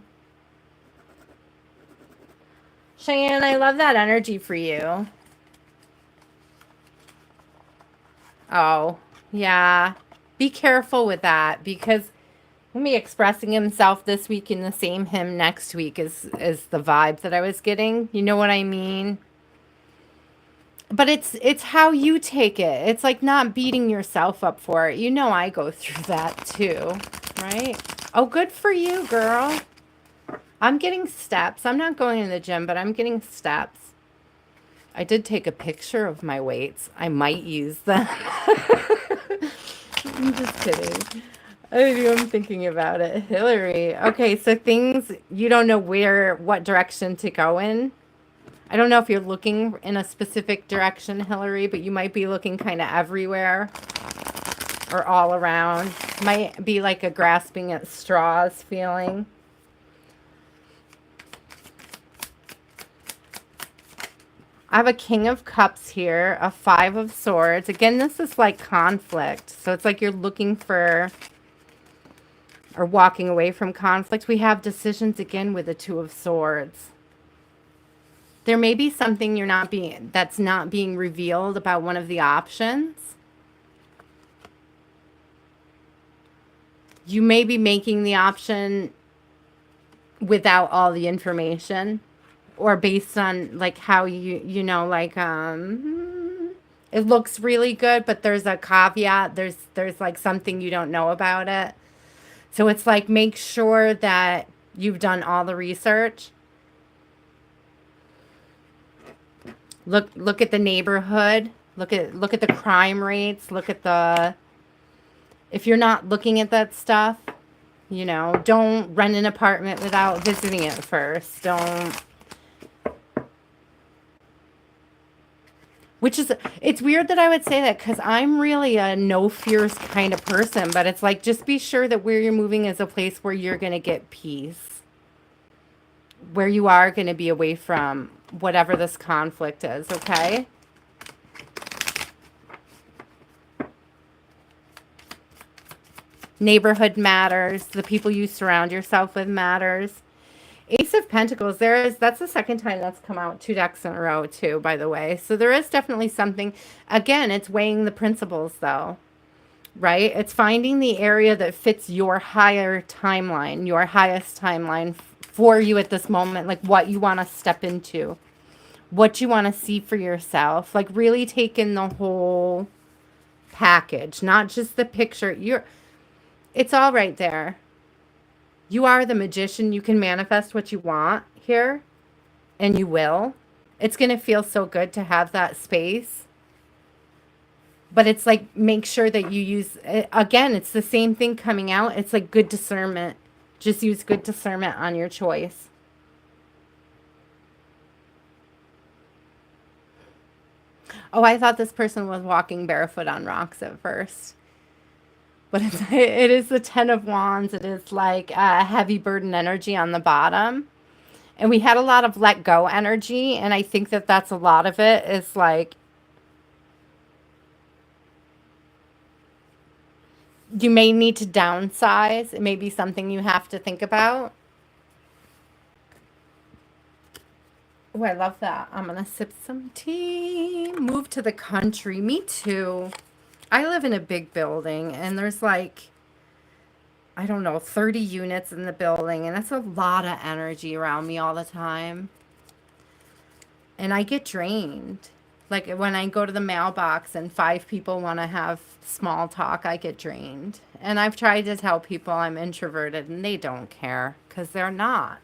Speaker 1: Cheyenne, I love that energy for you. Oh, yeah. Be careful with that because me expressing himself this week in the same hymn next week is the vibe that I was getting. You know what I mean? But it's how you take it. It's like not beating yourself up for it. You know I go through that too, right? Oh, good for you, girl. I'm getting steps. I'm not going to the gym, but I'm getting steps. I did take a picture of my weights. I might use them. I'm just kidding. I'm thinking about it. Hillary. Okay, so things you don't know what direction to go in. I don't know if you're looking in a specific direction, Hillary, but you might be looking kind of everywhere or all around. Might be like a grasping at straws feeling. I have a King of Cups here, a Five of Swords. Again, this is like conflict. So it's like you're looking for or walking away from conflict. We have decisions again with the Two of Swords. There may be something that's not being revealed about one of the options. You may be making the option without all the information or based on like how you know like it looks really good, but there's a caveat. There's like something you don't know about it. So it's like make sure that you've done all the research. Look at the neighborhood. Look at the crime rates. Look at the if you're not looking at that stuff, you know, don't rent an apartment without visiting it first. Don't. Which is, it's weird that I would say that because I'm really a no fears kind of person, but it's like just be sure that where you're moving is a place where you're going to get peace, where you are going to be away from whatever this conflict is, okay? Neighborhood matters. The people you surround yourself with matters. Ace of Pentacles, that's the second time that's come out 2 decks in a row too, by the way. So there is definitely something, again, it's weighing the principles though, right? It's finding the area that fits your higher timeline, your highest timeline for you at this moment, like what you want to step into, what you want to see for yourself, like really take in the whole package, not just the picture. It's all right there. You are the magician. You can manifest what you want here, and you will. It's going to feel so good to have that space. But it's like, make sure that you use, again, it's the same thing coming out. It's like good discernment. Just use good discernment on your choice. Oh, I thought this person was walking barefoot on rocks at first. But it is the Ten of Wands. It is like heavy burden energy on the bottom. And we had a lot of let go energy. And I think that that's a lot of it is like, you may need to downsize. It may be something you have to think about. Oh, I love that. I'm going to sip some tea. Move to the country. Me too. I live in a big building and there's like, I don't know, 30 units in the building. And that's a lot of energy around me all the time. And I get drained. Like when I go to the mailbox and 5 people want to have small talk, I get drained. And I've tried to tell people I'm introverted and they don't care because they're not.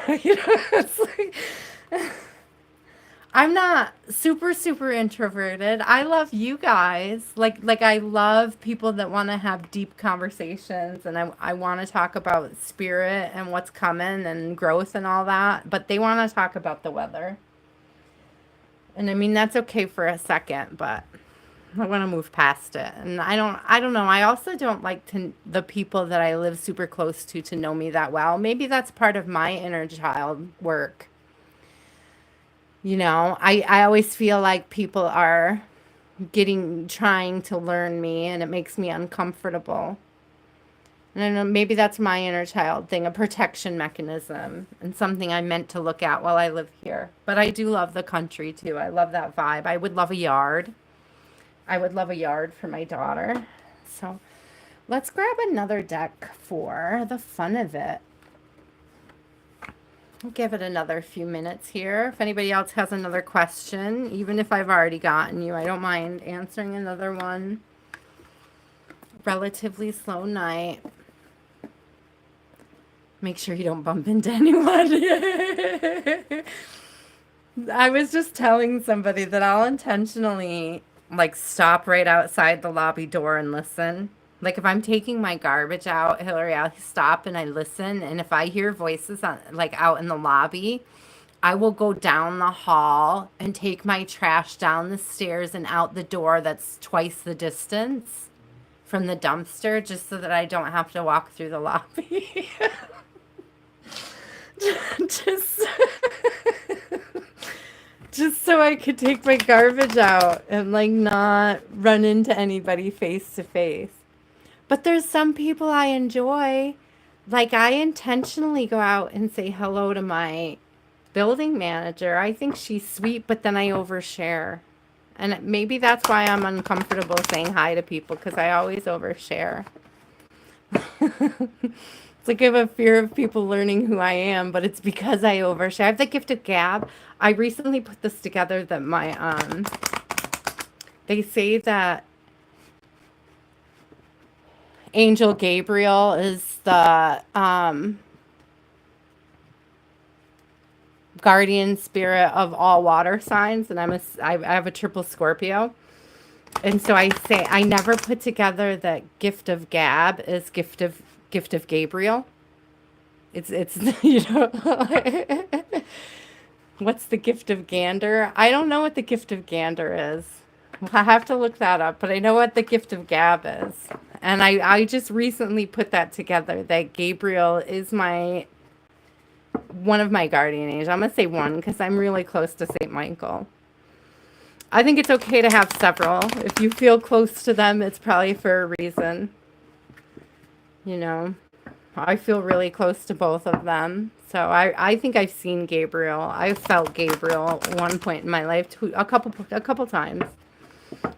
Speaker 1: You know, it's like, I'm not super, super introverted. I love you guys. Like I love people that want to have deep conversations and I want to talk about spirit and what's coming and growth and all that, but they want to talk about the weather. And I mean that's okay for a second, but I want to move past it. And I don't know. I also don't like to the people that I live super close to know me that well. Maybe that's part of my inner child work. You know, I always feel like people are trying to learn me and it makes me uncomfortable. And I don't know, maybe that's my inner child thing, a protection mechanism and something I meant to look at while I live here. But I do love the country too. I love that vibe. I would love a yard. I would love a yard for my daughter. So let's grab another deck for the fun of it. I'll give it another few minutes here. If anybody else has another question, even if I've already gotten you, I don't mind answering another one. Relatively slow night. Make sure you don't bump into anyone. I was just telling somebody that I'll intentionally like stop right outside the lobby door and listen. Like if I'm taking my garbage out, Hillary, I'll stop and I listen. And if I hear voices on, like out in the lobby, I will go down the hall and take my trash down the stairs and out the door that's twice the distance from the dumpster just so that I don't have to walk through the lobby. just just so I could take my garbage out and like not run into anybody face to face. But there's some people I enjoy. Like I intentionally go out and say hello to my building manager. I think she's sweet, but then I overshare. And maybe that's why I'm uncomfortable saying hi to people because I always overshare. It's like I have a fear of people learning who I am, but it's because I overshare. I have the gift of gab. I recently put this together that they say that Angel Gabriel is the guardian spirit of all water signs, and I have a triple Scorpio. And so I say I never put together that gift of gab is gift of Gabriel. It's you know what's the gift of gander? I don't know what the gift of gander is. I have to look that up, but I know what the gift of gab is. And I just recently put that together that Gabriel is one of my guardian angels. I'm going to say one because I'm really close to St. Michael. I think it's okay to have several. If you feel close to them, it's probably for a reason. You know, I feel really close to both of them. So I think I've seen Gabriel. I felt Gabriel at one point in my life, a couple times.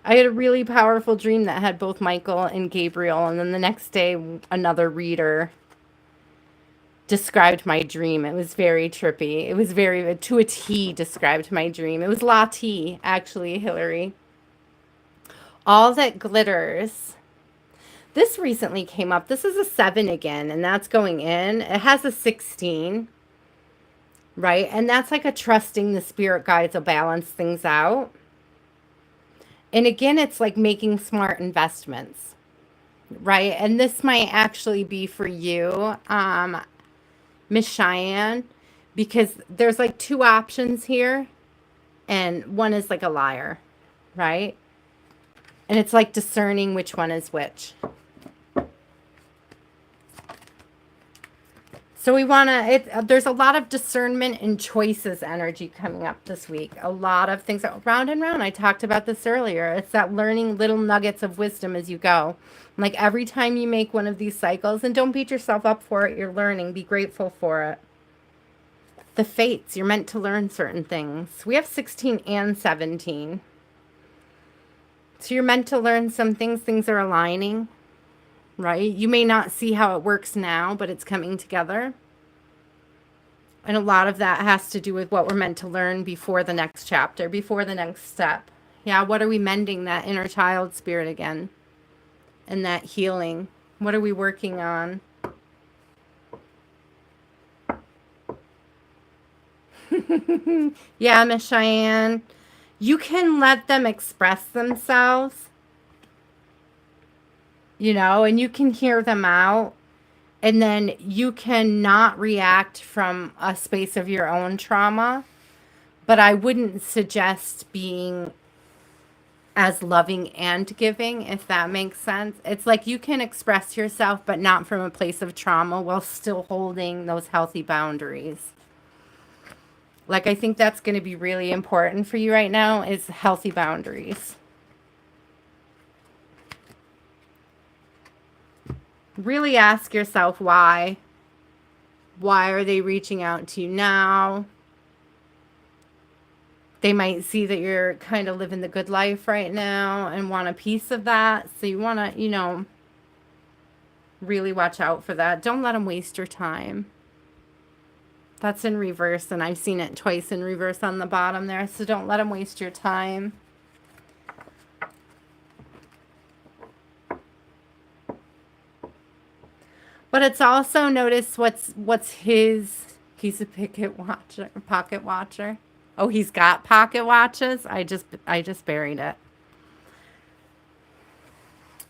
Speaker 1: I had a really powerful dream that had both Michael and Gabriel, and then the next day, another reader described my dream. It was very trippy. It was very, to a T, described my dream. It was La T, actually, Hillary. All that glitters. This recently came up. This is a 7 again, and that's going in. It has a 16. right? And that's like a trusting the spirit guides will balance things out. And again, it's like making smart investments, right? And this might actually be for you, Miss Cheyenne, because there's like two options here, and one is like a liar, right? And it's like discerning which one is which. So we want to, there's a lot of discernment and choices energy coming up this week. A lot of things, round and round. I talked about this earlier. It's that learning little nuggets of wisdom as you go. Like every time you make one of these cycles, and don't beat yourself up for it, you're learning, be grateful for it. The fates, you're meant to learn certain things. We have 16 and 17. So you're meant to learn some things, things are aligning, right? You may not see how it works now, but it's coming together. And a lot of that has to do with what we're meant to learn before the next chapter, before the next step. Yeah, what are we mending? That inner child spirit again and that healing. What are we working on? Yeah, Miss Cheyenne, you can let them express themselves, and you can hear them out. And then you can not react from a space of your own trauma. But I wouldn't suggest being as loving and giving, if that makes sense. It's like you can express yourself, but not from a place of trauma while still holding those healthy boundaries. Like, I think that's going to be really important for you right now is healthy boundaries. Really ask yourself why. Why are they reaching out to you now? They might see that you're kind of living the good life right now and want a piece of that. So you want to, really watch out for that. Don't let them waste your time. That's in reverse, and I've seen it twice in reverse on the bottom there. So don't let them waste your time. But it's also notice what's his. He's a pocket watcher. Oh, he's got pocket watches. I just buried it.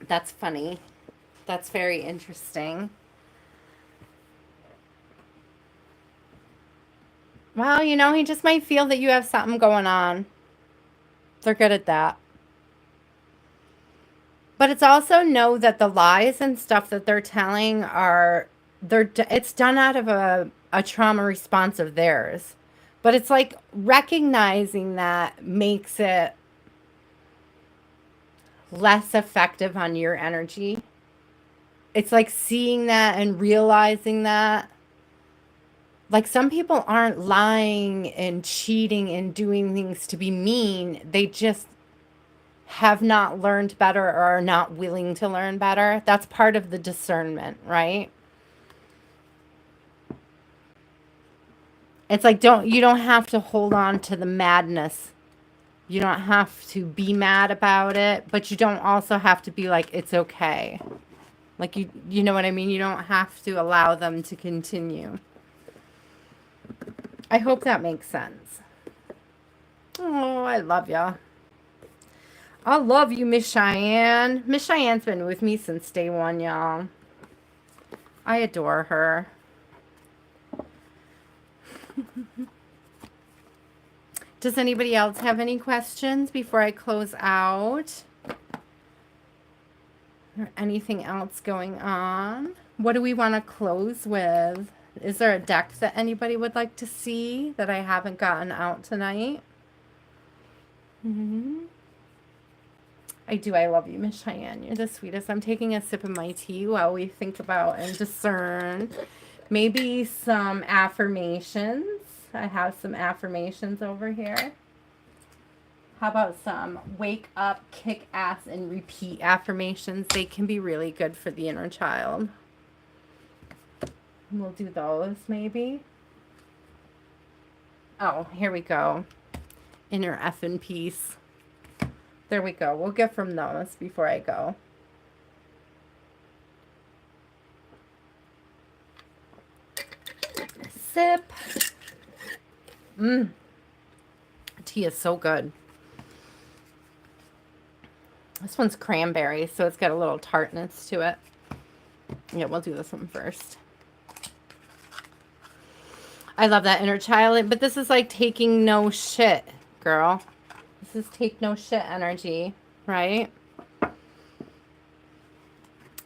Speaker 1: That's funny. That's very interesting. Well, he just might feel that you have something going on. They're good at that. But it's also know that the lies and stuff that they're telling it's done out of a trauma response of theirs. But it's like recognizing that makes it less effective on your energy. It's like seeing that and realizing that. Like some people aren't lying and cheating and doing things to be mean. They just have not learned better or are not willing to learn better. That's part of the discernment, right? It's like you don't have to hold on to the madness. You don't have to be mad about it, but you don't also have to be like it's okay. Like you know what I mean? You don't have to allow them to continue. I hope that makes sense. Oh, I love ya. I love you, Miss Cheyenne. Miss Cheyenne's been with me since day one, y'all. I adore her. Does anybody else have any questions before I close out? Or anything else going on? What do we want to close with? Is there a deck that anybody would like to see that I haven't gotten out tonight? I do. I love you, Miss Cheyenne. You're the sweetest. I'm taking a sip of my tea while we think about and discern. Maybe some affirmations. I have some affirmations over here. How about some wake up, kick ass, and repeat affirmations? They can be really good for the inner child. We'll do those maybe. Oh, here we go. Inner effing peace. There we go. We'll get from those before I go. Sip. Tea is so good. This one's cranberry, so it's got a little tartness to it. Yeah, we'll do this one first. I love that inner child, but this is like taking no shit, girl. This is take no shit energy, right?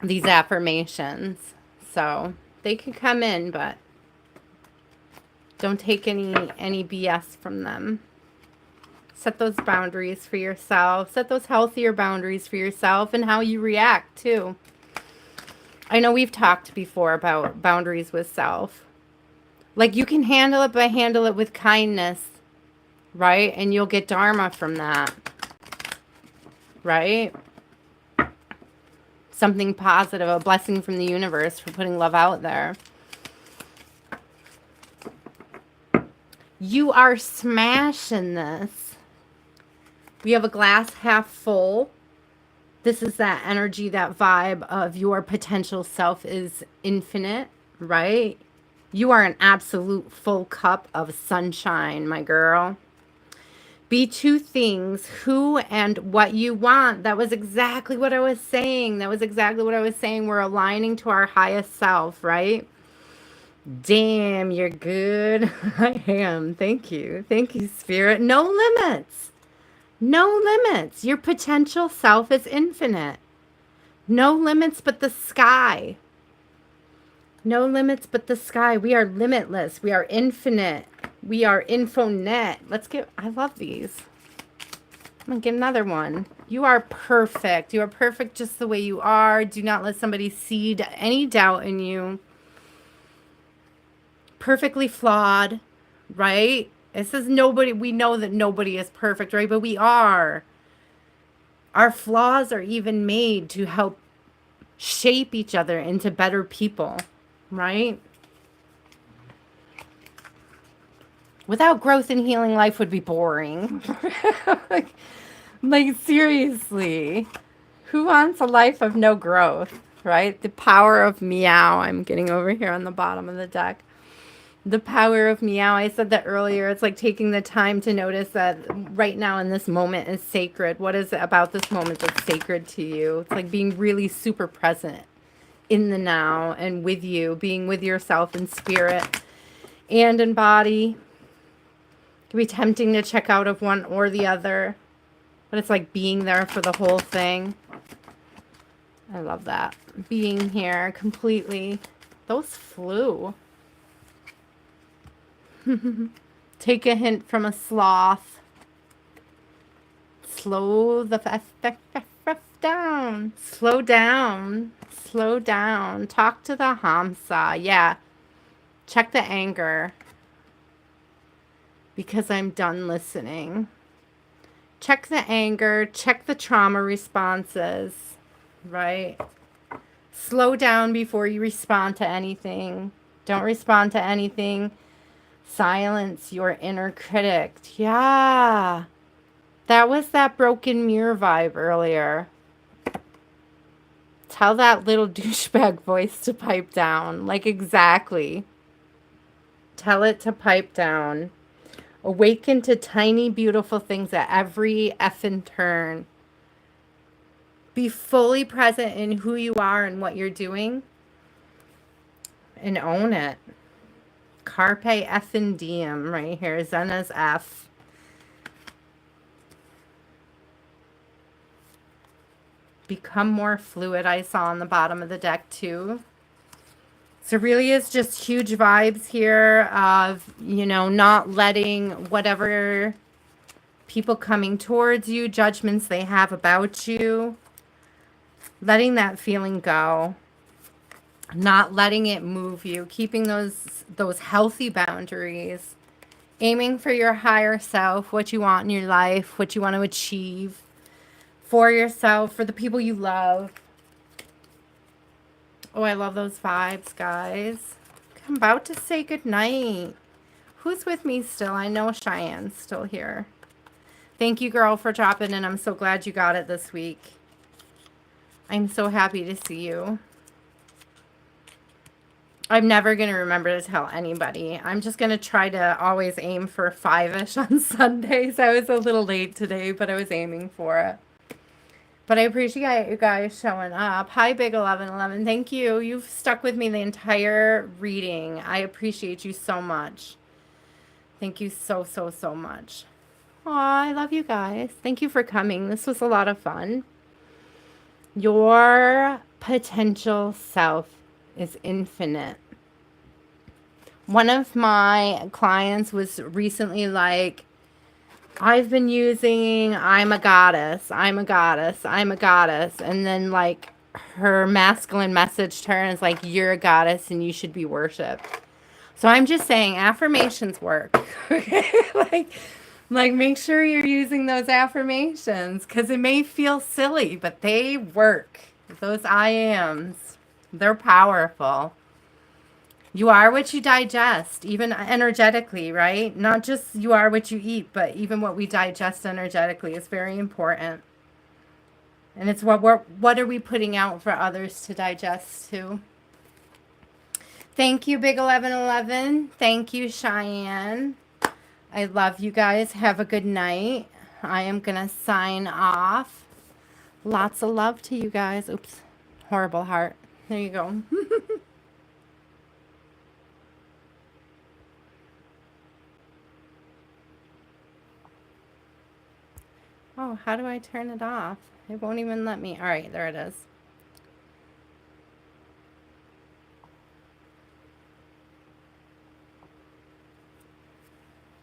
Speaker 1: These affirmations. So they can come in, but don't take any BS from them. Set those boundaries for yourself. Set those healthier boundaries for yourself and how you react too. I know we've talked before about boundaries with self. Like you can handle it, but handle it with kindness, right? And you'll get dharma from that, right? Something positive, a blessing from the universe for putting love out there. You are smashing this. We have a glass half full. This is that energy, that vibe of your potential self is infinite, right? You are an absolute full cup of sunshine, my girl. Be two things, who and what you want. That was exactly what I was saying. We're aligning to our highest self, right? Damn, you're good. I am. Thank you. Thank you, Spirit. No limits. No limits. Your potential self is infinite. No limits but the sky. No limits but the sky. We are limitless. We are infinite. We are infonet. I love these. I'm going to get another one. You are perfect. You are perfect just the way you are. Do not let somebody seed any doubt in you. Perfectly flawed, right? It says nobody, we know that nobody is perfect, right? But we are. Our flaws are even made to help shape each other into better people, right? Without growth and healing, life would be boring. like seriously. Who wants a life of no growth, right? The power of meow. I'm getting over here on the bottom of the deck. The power of meow. I said that earlier. It's like taking the time to notice that right now in this moment is sacred. What is it about this moment that's sacred to you? It's like being really super present in the now and with you, being with yourself in spirit and in body. It can be tempting to check out of one or the other, but it's like being there for the whole thing. I love that. Being here completely. Those flew. Take a hint from a sloth. Slow the down. Slow down. Slow down. Talk to the Hamsa. Yeah. Check the anger. Because I'm done listening. Check the anger. Check the trauma responses. Right? Slow down before you respond to anything. Don't respond to anything. Silence your inner critic. Yeah. That was that broken mirror vibe earlier. Tell that little douchebag voice to pipe down. Like exactly. Tell it to pipe down. Awaken to tiny, beautiful things at every effing turn. Be fully present in who you are and what you're doing. And own it. Carpe effing diem right here. Zena's F. Become more fluid. I saw on the bottom of the deck too. So really is just huge vibes here of, you know, not letting whatever people coming towards you, judgments they have about you, letting that feeling go. Not letting it move you, keeping those healthy boundaries, aiming for your higher self, what you want in your life, what you want to achieve for yourself, for the people you love. Oh, I love those vibes, guys. I'm about to say goodnight. Who's with me still? I know Cheyenne's still here. Thank you, girl, for dropping in. I'm so glad you got it this week. I'm so happy to see you. I'm never going to remember to tell anybody. I'm just going to try to always aim for 5-ish on Sundays. I was a little late today, but I was aiming for it. But I appreciate you guys showing up. Hi, Big 1111. Thank you. You've stuck with me the entire reading. I appreciate you so much. Thank you so, so, so much. Aw, I love you guys. Thank you for coming. This was a lot of fun. Your potential self is infinite. One of my clients was recently like, I've been using I'm a goddess, I'm a goddess, I'm a goddess. And then like her masculine message turns like you're a goddess and you should be worshipped. So I'm just saying affirmations work. Okay? like make sure you're using those affirmations because it may feel silly, but they work. Those I ams, they're powerful. You are what you digest, even energetically, right? Not just you are what you eat, but even what we digest energetically is very important. And it's what are we putting out for others to digest too? Thank you, Big 1111. Thank you, Cheyenne. I love you guys. Have a good night. I am going to sign off. Lots of love to you guys. Oops. Horrible heart. There you go. Oh, how do I turn it off? It won't even let me. All right, there it is.